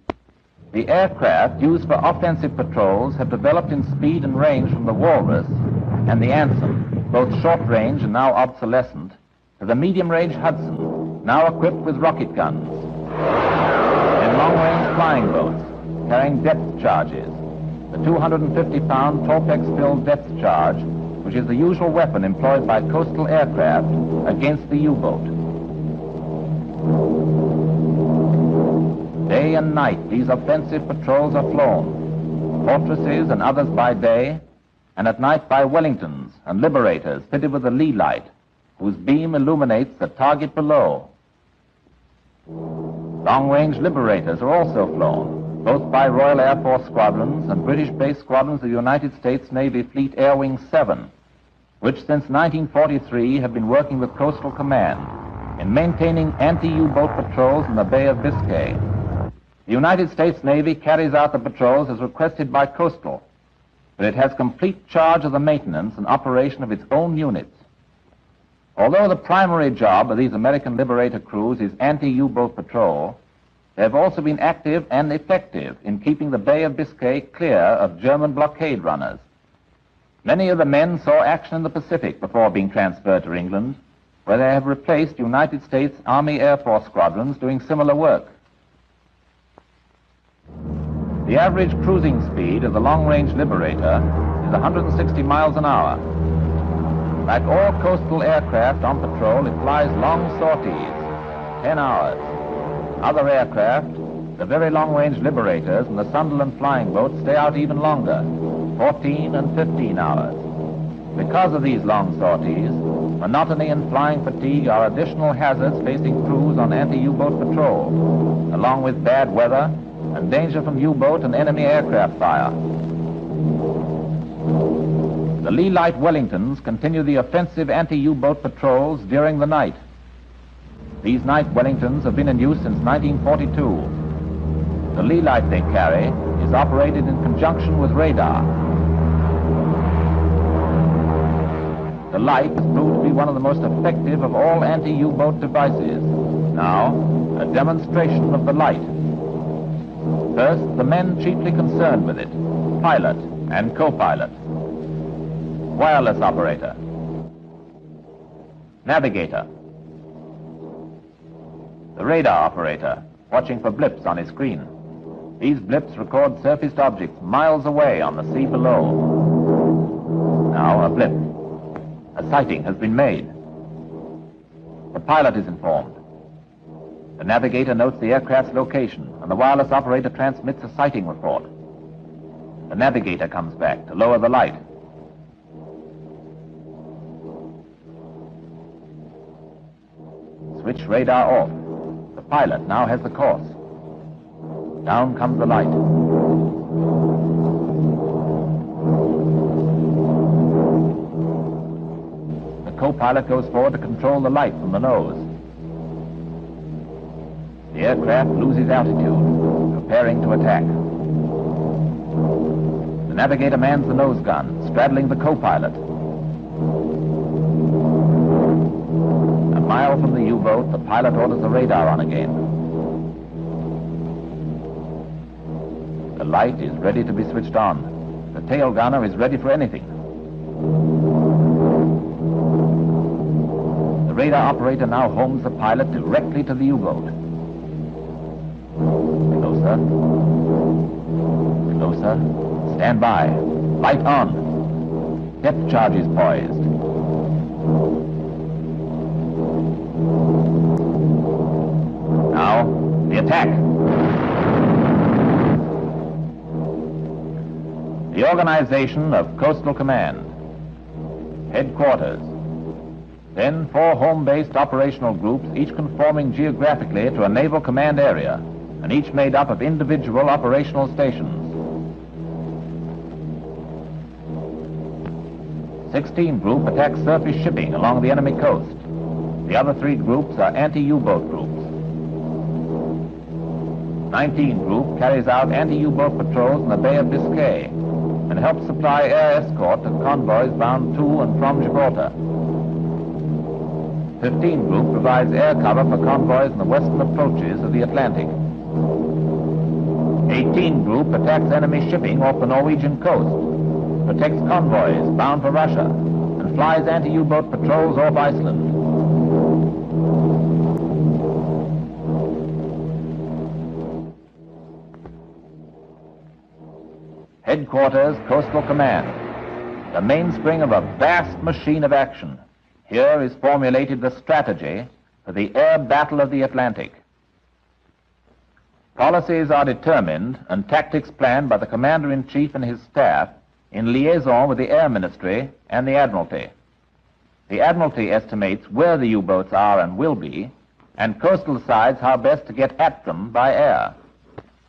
The aircraft used for offensive patrols have developed in speed and range from the Walrus and the Anson, both short-range and now obsolescent, to the medium-range Hudson, now equipped with rocket guns, and long-range flying boats carrying depth charges, the 250-pound Torpex-filled depth charge, which is the usual weapon employed by coastal aircraft against the U-boat. Day and night, these offensive patrols are flown. Fortresses and others by day, and at night by Wellingtons and Liberators fitted with a lee light, whose beam illuminates the target below. Long-range Liberators are also flown, both by Royal Air Force squadrons and British-based squadrons of the United States Navy Fleet Air Wing 7, which since 1943 have been working with Coastal Command in maintaining anti-U-boat patrols in the Bay of Biscay. The United States Navy carries out the patrols as requested by Coastal, but it has complete charge of the maintenance and operation of its own units. Although the primary job of these American Liberator crews is anti-U-boat patrol, they have also been active and effective in keeping the Bay of Biscay clear of German blockade runners. Many of the men saw action in the Pacific before being transferred to England, where they have replaced United States Army Air Force squadrons doing similar work. The average cruising speed of the long-range Liberator is 160 miles an hour. Like all coastal aircraft on patrol, it flies long sorties, 10 hours. Other aircraft, the very long-range Liberators and the Sunderland flying boats, stay out even longer, 14 and 15 hours. Because of these long sorties, monotony and flying fatigue are additional hazards facing crews on anti-U-boat patrol, along with bad weather and danger from U-boat and enemy aircraft fire. The lee light Wellingtons continue the offensive anti-U-boat patrols during the night. These night Wellingtons have been in use since 1942. The lee light they carry is operated in conjunction with radar. The light has proved to be one of the most effective of all anti-U-boat devices. Now, a demonstration of the light. First, the men chiefly concerned with it, pilot and co-pilot. Wireless operator. Navigator. The radar operator, watching for blips on his screen. These blips record surfaced objects miles away on the sea below. Now, a blip. A sighting has been made. The pilot is informed. The navigator notes the aircraft's location, and the wireless operator transmits a sighting report. The navigator comes back to lower the light. Switch radar off. The pilot now has the course. Down comes the light. The co-pilot goes forward to control the light from the nose. The aircraft loses altitude, preparing to attack. The navigator mans the nose gun, straddling the co-pilot. A mile from the U-boat, the pilot orders the radar on again. The light is ready to be switched on. The tail gunner is ready for anything. The radar operator now homes the pilot directly to the U-boat. Closer. Closer. Stand by. Light on. Depth charge is poised. Now, the attack. The organization of Coastal Command. Headquarters. Then 4 home-based operational groups, each conforming geographically to a naval command area, and each made up of individual operational stations. 16 Group attacks surface shipping along the enemy coast. The other 3 groups are anti-U-boat groups. 19 Group carries out anti-U-boat patrols in the Bay of Biscay and helps supply air escort to convoys bound to and from Gibraltar. 15 Group provides air cover for convoys in the western approaches of the Atlantic. 18 Group attacks enemy shipping off the Norwegian coast, protects convoys bound for Russia, and flies anti-U-boat patrols off Iceland. Headquarters, Coastal Command, the mainspring of a vast machine of action. Here is formulated the strategy for the air battle of the Atlantic. Policies are determined and tactics planned by the Commander-in-Chief and his staff in liaison with the Air Ministry and the Admiralty. The Admiralty estimates where the U-boats are and will be, and coastal decides how best to get at them by air.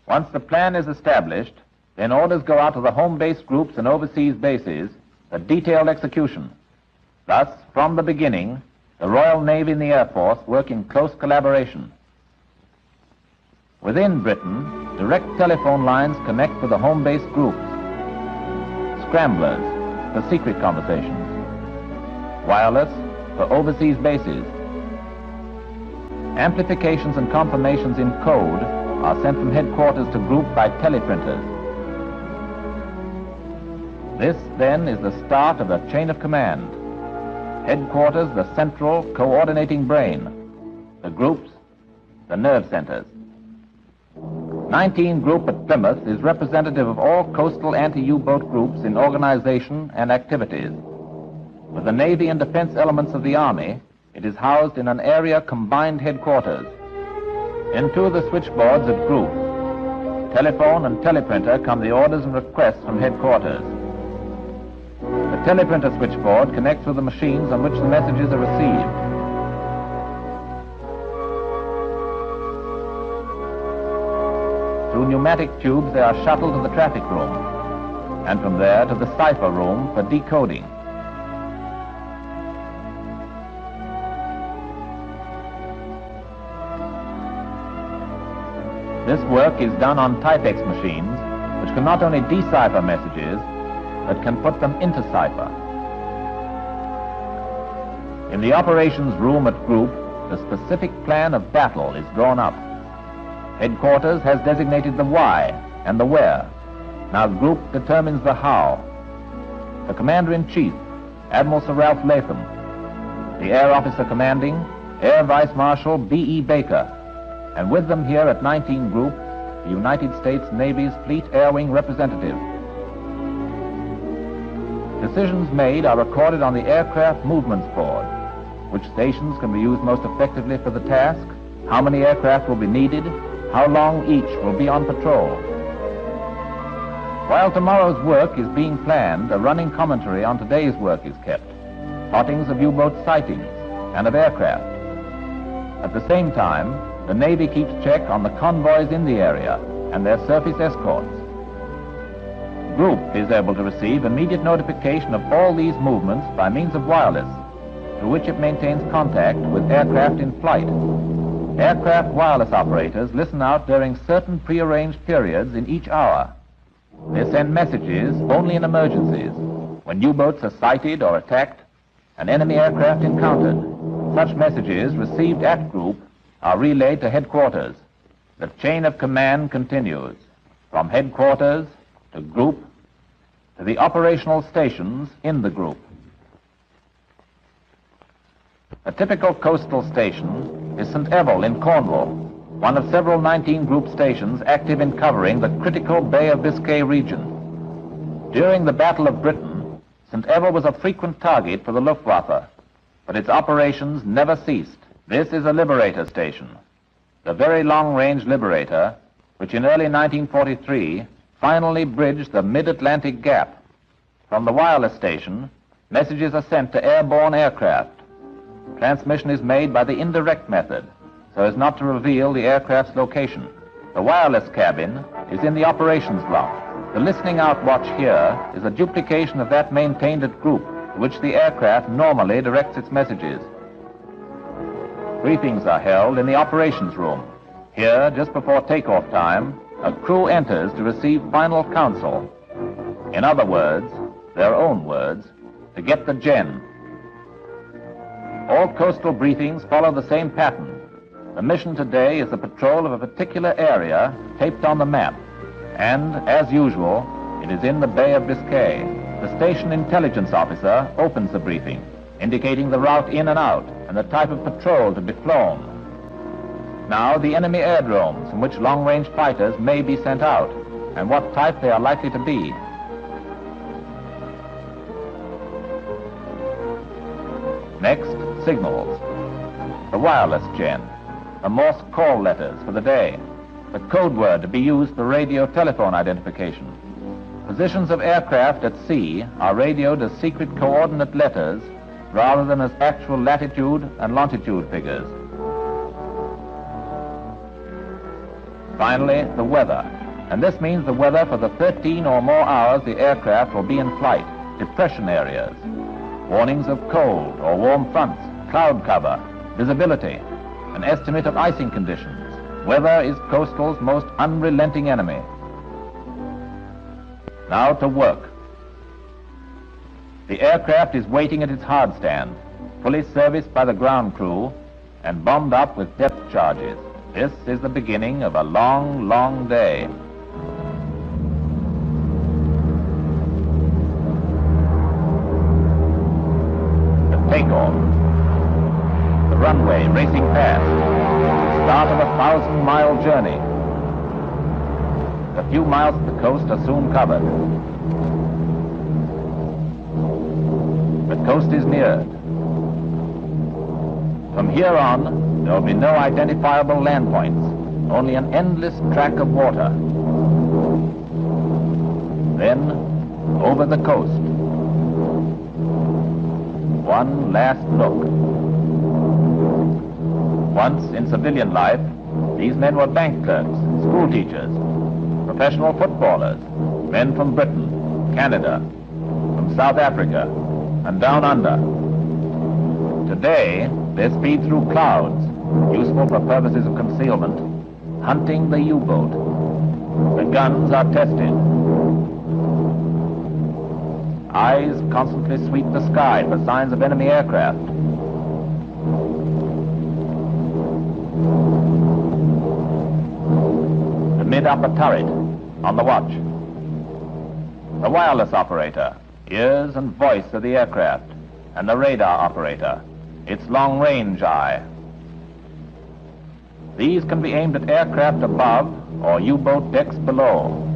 Once the plan is established, then orders go out to the home base groups and overseas bases for detailed execution. Thus, from the beginning, the Royal Navy and the Air Force work in close collaboration. Within Britain, direct telephone lines connect with the home base groups. Scramblers for secret conversations. Wireless for overseas bases. Amplifications and confirmations in code are sent from headquarters to group by teleprinters. This, then, is the start of a chain of command. Headquarters, the central coordinating brain. The groups, the nerve centers. 19 Group at Plymouth is representative of all coastal anti-U-boat groups in organization and activities. With the Navy and defense elements of the Army, it is housed in an area combined headquarters. Into the switchboards at Group, telephone and teleprinter come the orders and requests from headquarters. The teleprinter switchboard connects with the machines on which the messages are received. Through pneumatic tubes, they are shuttled to the traffic room, and from there to the cipher room for decoding. This work is done on Typex machines, which can not only decipher messages, but can put them into cipher. In the operations room at Group, the specific plan of battle is drawn up. Headquarters has designated the why and the where. Now Group determines the how. The Commander-in-Chief, Admiral Sir Ralph Latham. The Air Officer Commanding, Air Vice Marshal B.E. Baker. And with them here at 19 Group, the United States Navy's Fleet Air Wing representative. Decisions made are recorded on the Aircraft Movements Board. Which stations can be used most effectively for the task, how many aircraft will be needed, how long each will be on patrol. While tomorrow's work is being planned, a running commentary on today's work is kept. Plottings of U-boat sightings and of aircraft. At the same time, the Navy keeps check on the convoys in the area and their surface escorts. Group is able to receive immediate notification of all these movements by means of wireless, through which it maintains contact with aircraft in flight. Aircraft wireless operators listen out during certain prearranged periods in each hour. They send messages only in emergencies, when U-boats are sighted or attacked, and enemy aircraft encountered. Such messages received at Group are relayed to headquarters. The chain of command continues, from headquarters to Group to the operational stations in the Group. A typical coastal station is St. Evell in Cornwall, one of several 19 Group stations active in covering the critical Bay of Biscay region. During the Battle of Britain, St. Evell was a frequent target for the Luftwaffe, but its operations never ceased. This is a Liberator station, the very long-range Liberator, which in early 1943 finally bridged the mid-Atlantic gap. From the wireless station, messages are sent to airborne aircraft. Transmission is made by the indirect method, so as not to reveal the aircraft's location. The wireless cabin is in the operations block. The listening out watch here is a duplication of that maintained at Group, to which the aircraft normally directs its messages. Briefings are held in the operations room. Here, just before takeoff time, a crew enters to receive final counsel. In other words, their own words, to get the gen. All coastal briefings follow the same pattern. The mission today is the patrol of a particular area taped on the map. And, as usual, it is in the Bay of Biscay. The station intelligence officer opens the briefing, indicating the route in and out and the type of patrol to be flown. Now, the enemy airdromes from which long-range fighters may be sent out, and what type they are likely to be. Next, signals. The wireless gen, the Morse call letters for the day. the code word to be used for radio telephone identification. Positions of aircraft at sea are radioed as secret coordinate letters rather than as actual latitude and longitude figures. Finally, the weather. And this means the weather for the 13 or more hours the aircraft will be in flight, depression areas, warnings of cold or warm fronts, cloud cover, visibility, an estimate of icing conditions. Weather is coastal's most unrelenting enemy. Now to work. The aircraft is waiting at its hard stand, fully serviced by the ground crew and bombed up with depth charges. This is the beginning of a long, long day. The takeoff. The runway racing past. The start of a 1,000-mile journey. A few miles of the coast are soon covered. The coast is neared. From here on, there will be no identifiable land points, only an endless track of water. Then, over the coast. One last look. Once, in civilian life, these men were bank clerks, school teachers, professional footballers, men from Britain, Canada, from South Africa, and down under. Today, they speed through clouds, useful for purposes of concealment, hunting the U-boat. The guns are tested. Eyes constantly sweep the sky for signs of enemy aircraft. The mid-upper turret, on the watch. The wireless operator, ears and voice of the aircraft, and the radar operator, its long-range eye. These can be aimed at aircraft above or U-boat decks below.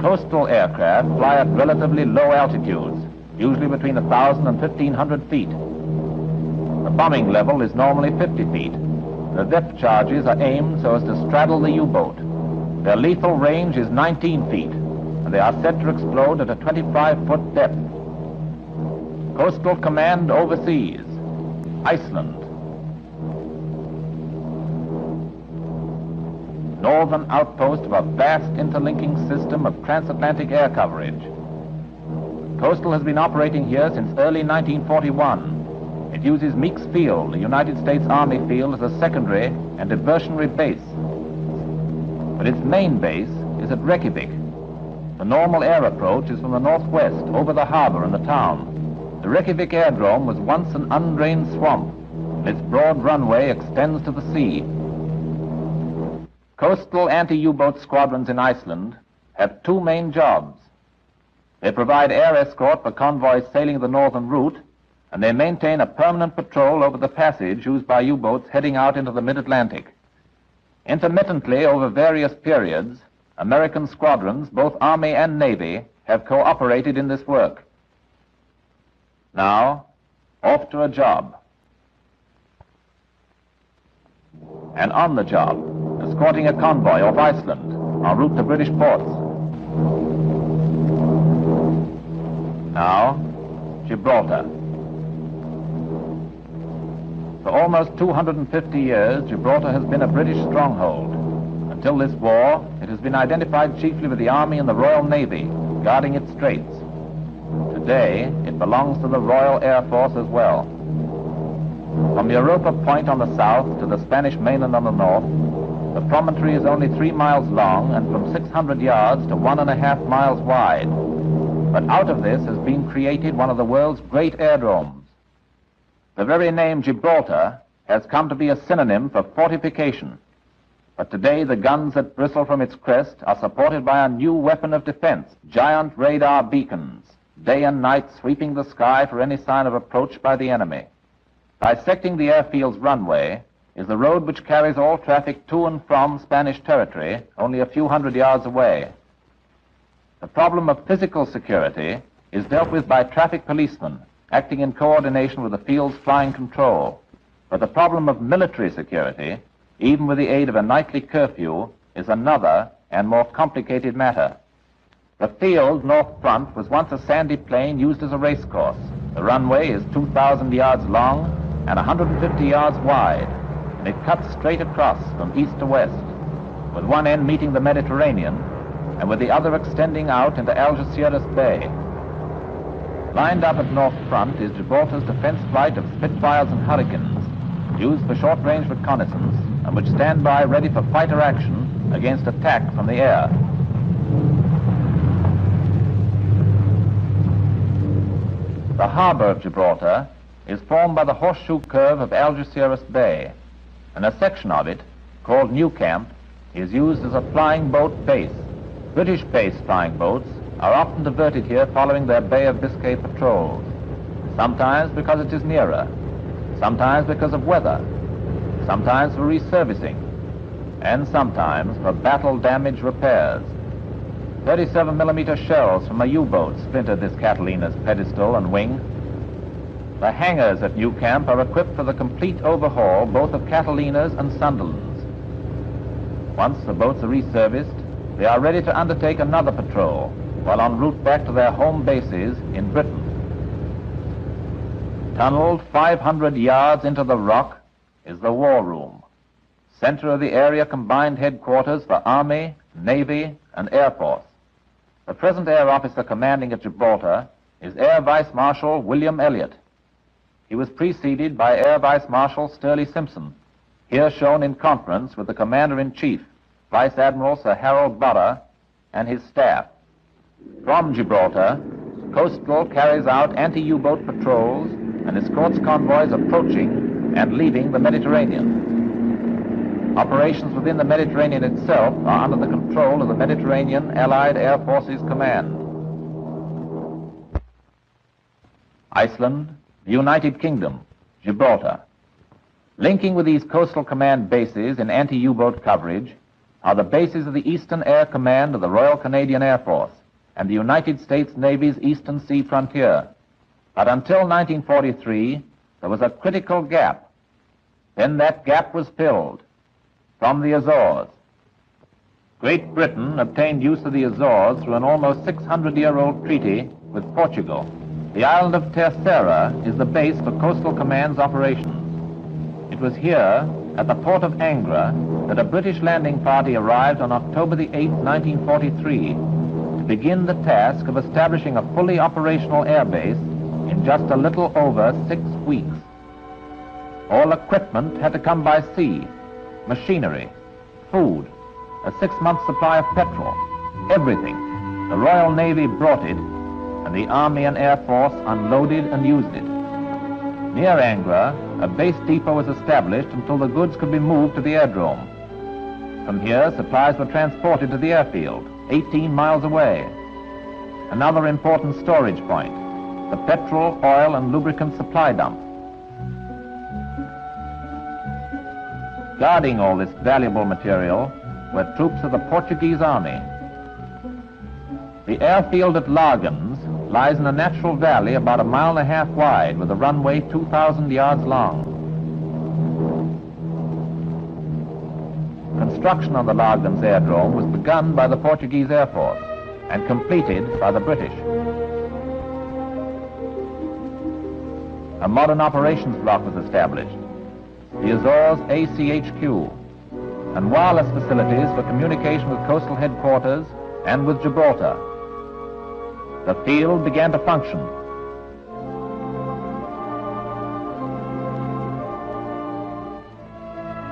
Coastal aircraft fly at relatively low altitudes, usually between 1,000 and 1,500 feet. The bombing level is normally 50 feet. The depth charges are aimed so as to straddle the U-boat. Their lethal range is 19 feet, and they are set to explode at a 25-foot depth. Coastal Command overseas, Iceland. Northern outpost of a vast interlinking system of transatlantic air coverage. Coastal has been operating here since early 1941. It uses Meeks Field, the United States Army field, as a secondary and diversionary base. But its main base is at Reykjavik. The normal air approach is from the northwest, over the harbor and the town. The Reykjavik Aerodrome was once an undrained swamp, and its broad runway extends to the sea. Coastal anti-U-boat squadrons in Iceland have two main jobs. They provide air escort for convoys sailing the northern route, and they maintain a permanent patrol over the passage used by U-boats heading out into the mid-Atlantic. Intermittently, over various periods, American squadrons, both Army and Navy, have cooperated in this work. Now, off to a job. And on the job, escorting a convoy off Iceland, en route to British ports. Now, Gibraltar. For almost 250 years, Gibraltar has been a British stronghold. Until this war, it has been identified chiefly with the Army and the Royal Navy, guarding its straits. Today, it belongs to the Royal Air Force as well. From Europa Point on the south to the Spanish mainland on the north, the promontory is only 3 miles long and from 600 yards to 1.5 miles wide. But out of this has been created one of the world's great aerodromes. The very name Gibraltar has come to be a synonym for fortification. But today the guns that bristle from its crest are supported by a new weapon of defense, giant radar beacons, day and night sweeping the sky for any sign of approach by the enemy. Bisecting the airfield's runway is the road which carries all traffic to and from Spanish territory, only a few hundred yards away. The problem of physical security is dealt with by traffic policemen, acting in coordination with the field's flying control. But the problem of military security, even with the aid of a nightly curfew, is another and more complicated matter. The field north front was once a sandy plain used as a race course. The runway is 2,000 yards long and 150 yards wide, and it cuts straight across from east to west, with one end meeting the Mediterranean and with the other extending out into Algeciras Bay. Lined up at north front is Gibraltar's defense flight of Spitfires and Hurricanes, used for short-range reconnaissance and which stand by ready for fighter action against attack from the air. The harbor of Gibraltar is formed by the horseshoe curve of Algeciras Bay, and a section of it, called New Camp, is used as a flying boat base. British-based flying boats are often diverted here following their Bay of Biscay patrols, sometimes because it is nearer, sometimes because of weather, sometimes for reservicing, and sometimes for battle-damage repairs. 37mm shells from a U-boat splintered this Catalina's pedestal and wing. The hangars at New Camp are equipped for the complete overhaul both of Catalinas and Sunderlands. Once the boats are reserviced, they are ready to undertake another patrol while en route back to their home bases in Britain. Tunneled 500 yards into the rock is the War Room, center of the area combined headquarters for Army, Navy, and Air Force. The present air officer commanding at Gibraltar is Air Vice Marshal William Elliott. He was preceded by Air Vice Marshal Sturley Simpson, here shown in conference with the Commander-in-Chief, Vice Admiral Sir Harold Burr, and his staff. From Gibraltar, Coastal carries out anti-U-boat patrols and escorts convoys approaching and leaving the Mediterranean. Operations within the Mediterranean itself are under the control of the Mediterranean Allied Air Forces Command. Iceland, the United Kingdom, Gibraltar. Linking with these coastal command bases in anti-U-boat coverage are the bases of the Eastern Air Command of the Royal Canadian Air Force and the United States Navy's Eastern Sea Frontier. But until 1943, there was a critical gap. Then that gap was filled from the Azores. Great Britain obtained use of the Azores through an almost 600-year-old treaty with Portugal. The island of Terceira is the base for Coastal Command's operations. It was here, at the port of Angra, that a British landing party arrived on October the 8th, 1943, to begin the task of establishing a fully operational air base in just a little over 6 weeks. All equipment had to come by sea, machinery, food, a 6-month supply of petrol, everything. The Royal Navy brought it, and the Army and Air Force unloaded and used it. Near Angra, a base depot was established until the goods could be moved to the airdrome. From here, supplies were transported to the airfield, 18 miles away. Another important storage point, the petrol, oil, and lubricant supply dump. Guarding all this valuable material were troops of the Portuguese army. The airfield at Largens lies in a natural valley about 1.5 miles wide with a runway 2,000 yards long. Construction on the Largens airdrome was begun by the Portuguese Air Force and completed by the British. A modern operations block was established, the Azores ACHQ, and wireless facilities for communication with coastal headquarters and with Gibraltar. The field began to function.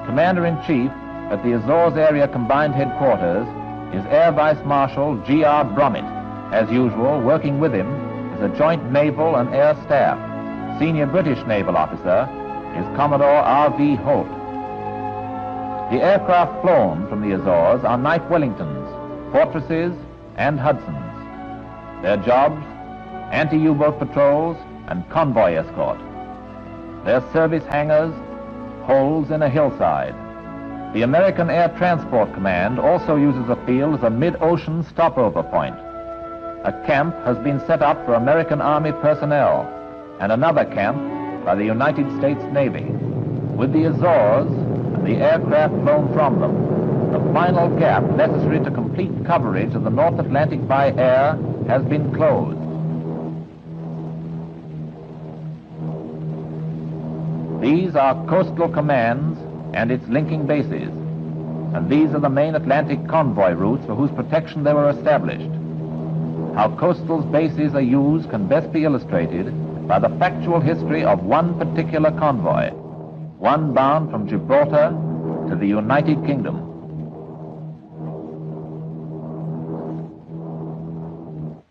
Commander-in-Chief at the Azores Area Combined Headquarters is Air Vice Marshal G.R. Bromett. As usual, working with him is a joint naval and air staff. Senior British naval officer is Commodore R.V. Holt. The aircraft flown from the Azores are Night Wellingtons, Fortresses, and Hudsons. Their jobs, anti-U-boat patrols and convoy escort. Their service hangars, holes in a hillside. The American Air Transport Command also uses the field as a mid-ocean stopover point. A camp has been set up for American Army personnel and another camp by the United States Navy. With the Azores and the aircraft flown from them, the final gap necessary to complete coverage of the North Atlantic by air has been closed. These are coastal commands and its linking bases, and these are the main Atlantic convoy routes for whose protection they were established. How coastal bases are used can best be illustrated by the factual history of one particular convoy, one bound from Gibraltar to the United Kingdom.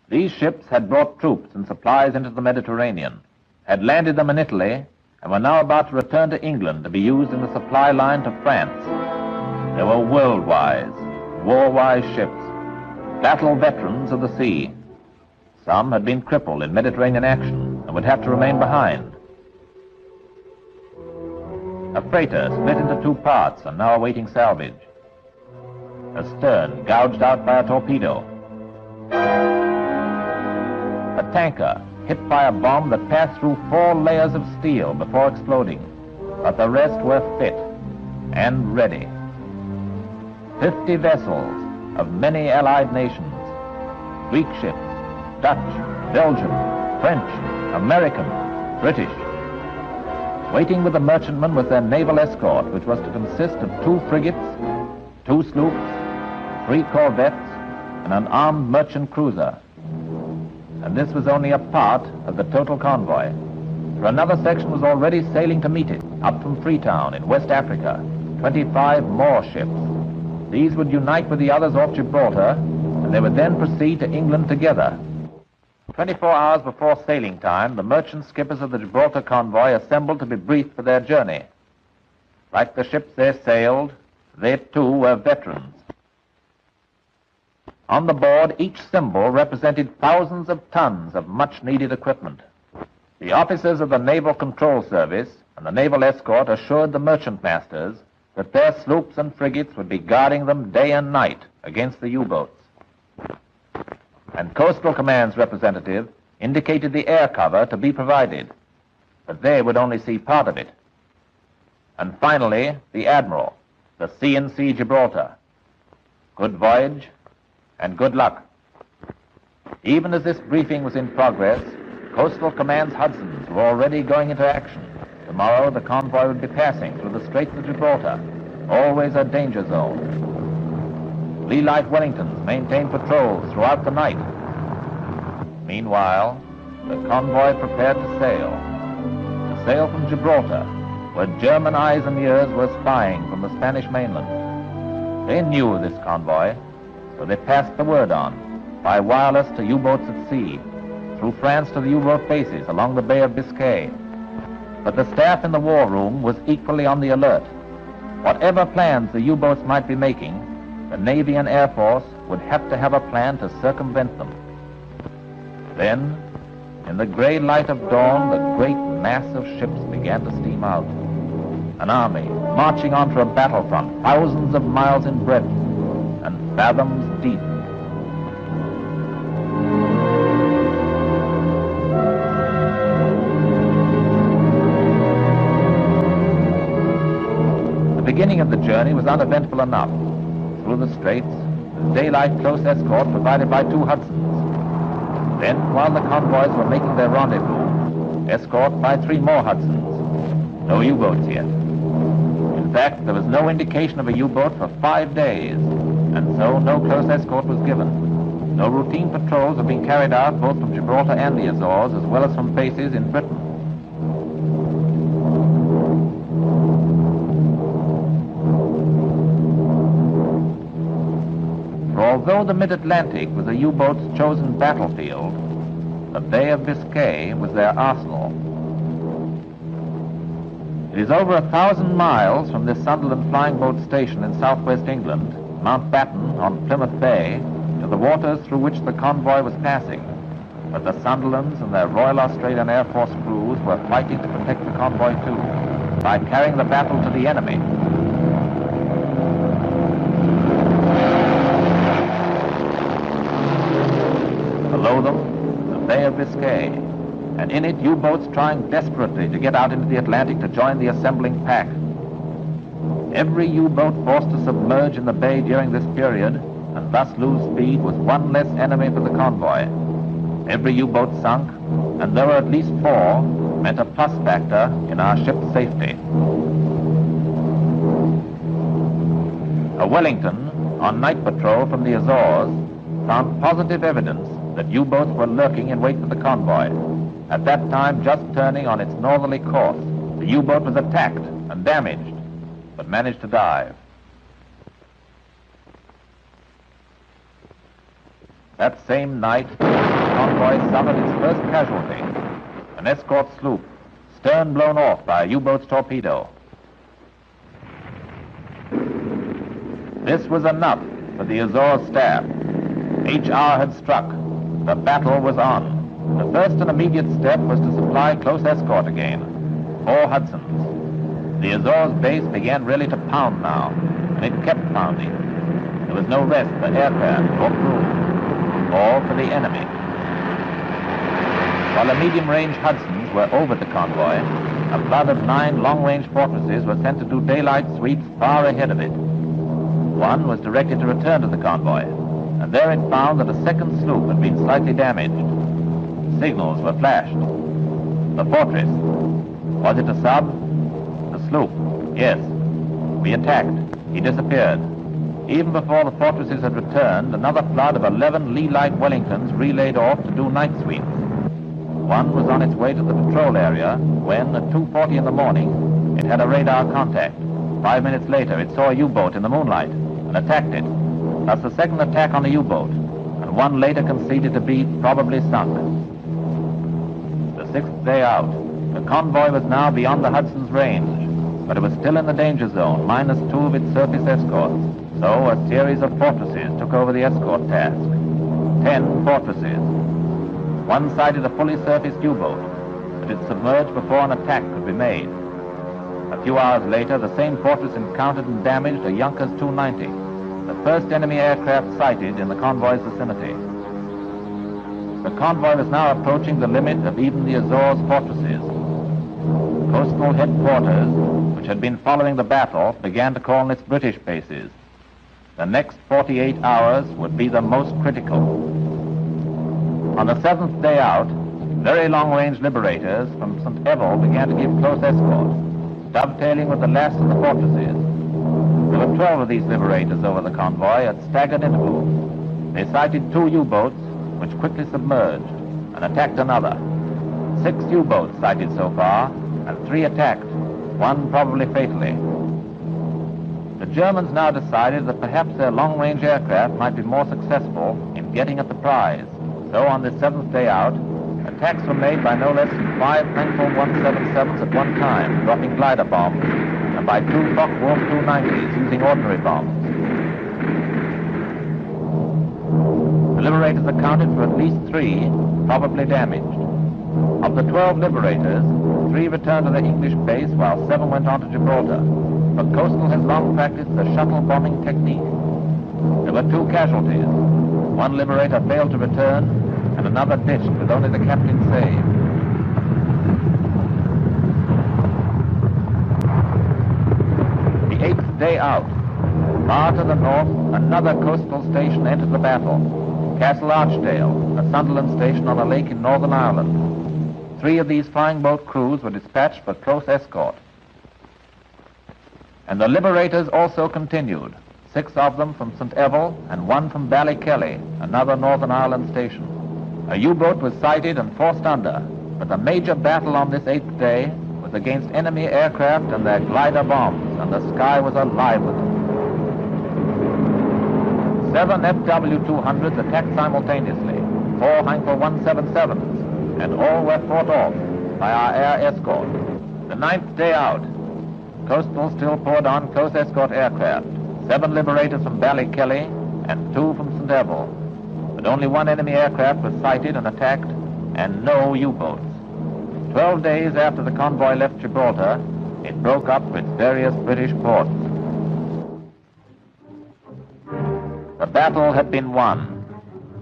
These ships had brought troops and supplies into the Mediterranean, had landed them in Italy, and were now about to return to England to be used in the supply line to France. They were world-wise, war-wise ships, battle veterans of the sea. Some had been crippled in Mediterranean action and would have to remain behind. A freighter split into two parts and now awaiting salvage. A stern gouged out by a torpedo. A tanker hit by a bomb that passed through 4 layers of steel before exploding, but the rest were fit and ready. 50 vessels of many allied nations, Greek ships, Dutch, Belgian, French, American, British. Waiting with the merchantmen was their naval escort, which was to consist of 2 frigates, 2 sloops, 3 corvettes, and an armed merchant cruiser. And this was only a part of the total convoy, for another section was already sailing to meet it, up from Freetown in West Africa, 25 more ships. These would unite with the others off Gibraltar, and they would then proceed to England together. 24 hours before sailing time, the merchant skippers of the Gibraltar convoy assembled to be briefed for their journey. Like the ships they sailed, they too were veterans. On the board, each symbol represented thousands of tons of much-needed equipment. The officers of the Naval Control Service and the Naval Escort assured the merchant masters that their sloops and frigates would be guarding them day and night against the U-boats. And Coastal Command's representative indicated the air cover to be provided, but they would only see part of it. And finally, the Admiral, the C&C Gibraltar. Good voyage and good luck. Even as this briefing was in progress, Coastal Command's Hudsons were already going into action. Tomorrow, the convoy would be passing through the Straits of Gibraltar, always a danger zone. Lee Light Wellingtons maintained patrols throughout the night. Meanwhile, the convoy prepared to sail from Gibraltar, where German eyes and ears were spying from the Spanish mainland. They knew of this convoy, so they passed the word on, by wireless to U-boats at sea, through France to the U-boat bases along the Bay of Biscay. But the staff in the war room was equally on the alert. Whatever plans the U-boats might be making, the Navy and Air Force would have to have a plan to circumvent them. Then, in the gray light of dawn, the great mass of ships began to steam out. An army marching onto a battlefront thousands of miles in breadth and fathoms deep. The beginning of the journey was uneventful enough. Through the straits, the daylight close escort provided by 2 Hudsons. Then, while the convoys were making their rendezvous, escort by 3 more Hudsons. No U-boats yet. In fact, there was no indication of a U-boat for 5 days, and so no close escort was given. No routine patrols have been carried out both from Gibraltar and the Azores, as well as from bases in Britain. Although the mid-Atlantic was a U-boat's chosen battlefield, the Bay of Biscay was their arsenal. It is over 1,000 miles from this Sunderland flying boat station in southwest England, Mountbatten on Plymouth Bay, to the waters through which the convoy was passing. But the Sunderlands and their Royal Australian Air Force crews were fighting to protect the convoy too, by carrying the battle to the enemy. Below them, the Bay of Biscay, and in it U-boats trying desperately to get out into the Atlantic to join the assembling pack. Every U-boat forced to submerge in the bay during this period and thus lose speed was one less enemy for the convoy. Every U-boat sunk, and there were at least 4, meant a plus factor in our ship's safety. A Wellington, on night patrol from the Azores, found positive evidence that U-boats were lurking in wait for the convoy. At that time, just turning on its northerly course, the U-boat was attacked and damaged, but managed to dive. That same night, the convoy suffered its first casualty, an escort sloop, stern blown off by a U-boat's torpedo. This was enough for the Azores staff. HR had struck. The battle was on. The first and immediate step was to supply close escort again. 4 Hudsons. The Azores base began really to pound now, and it kept pounding. There was no rest for aircraft or crew, or for the enemy. While the medium-range Hudsons were over the convoy, a flood of 9 long-range fortresses were sent to do daylight sweeps far ahead of it. One was directed to return to the convoy, and there it found that a second sloop had been slightly damaged. Signals were flashed. The fortress. Was it a sub? The sloop. Yes. We attacked. He disappeared. Even before the fortresses had returned, another flood of 11 Lee-Light Wellingtons relayed off to do night sweeps. One was on its way to the patrol area when, at 2:40 in the morning, it had a radar contact. 5 minutes later, it saw a U-boat in the moonlight and attacked it. Thus the second attack on the U-boat, and one later conceded to be probably sunk. The 6th day out, the convoy was now beyond the Hudson's range, but it was still in the danger zone, minus 2 of its surface escorts. So a series of fortresses took over the escort task. 10 fortresses. One sighted a fully surfaced U-boat, but it submerged before an attack could be made. A few hours later, the same fortress encountered and damaged a Junkers 290, the first enemy aircraft sighted in the convoy's vicinity. The convoy was now approaching the limit of even the Azores fortresses. Coastal headquarters, which had been following the battle, began to call on its British bases. The next 48 hours would be the most critical. On the 7th day out, very long-range liberators from St. Evell began to give close escort, dovetailing with the last of the fortresses. There were 12 of these liberators over the convoy at staggered intervals. They sighted 2 U-boats, which quickly submerged and attacked another. 6 U-boats sighted so far, and 3 attacked, 1 probably fatally. The Germans now decided that perhaps their long-range aircraft might be more successful in getting at the prize. So on this 7th day out, attacks were made by no less than 5 Frankfurt 177s at one time, dropping glider bombs, and by 2 Focke-Wulf 290s using ordinary bombs. The liberators accounted for at least 3, probably damaged. Of the 12 liberators, 3 returned to their English base while 7 went on to Gibraltar. But Coastal has long practiced the shuttle bombing technique. There were 2 casualties. 1 liberator failed to return, and another ditched with only the captain saved. The 8th day out, far to the north, another coastal station entered the battle. Castle Archdale, a Sunderland station on a lake in Northern Ireland. 3 of these flying boat crews were dispatched for close escort. And the liberators also continued, 6 of them from St. Evell and 1 from Ballykelly, another Northern Ireland station. A U-boat was sighted and forced under, but the major battle on this 8th day was against enemy aircraft and their glider bombs, and the sky was alive with them. 7 FW-200s attacked simultaneously, 4 Heinkel 177s, and all were fought off by our air escort. The 9th day out, Coastal still poured on close escort aircraft, 7 liberators from Ballykelly and 2 from St. Evell. But only 1 enemy aircraft was sighted and attacked, and no U-boats. 12 days after the convoy left Gibraltar, it broke up for its various British ports. The battle had been won,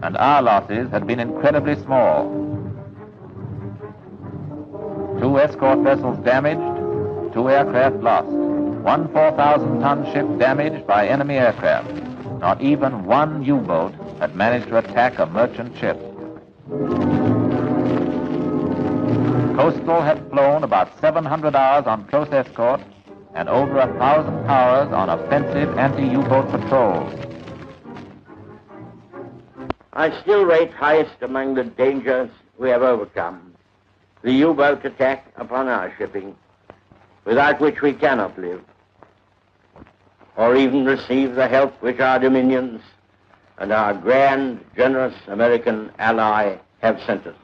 and our losses had been incredibly small. 2 escort vessels damaged, 2 aircraft lost. 1 4,000-ton ship damaged by enemy aircraft. Not even one U-boat had managed to attack a merchant ship. Coastal had flown about 700 hours on close escort and over 1,000 hours on offensive anti-U-boat patrols. I still rate highest among the dangers we have overcome the U-boat attack upon our shipping, without which we cannot live, or even receive the help which our dominions and our grand, generous American ally have sent us.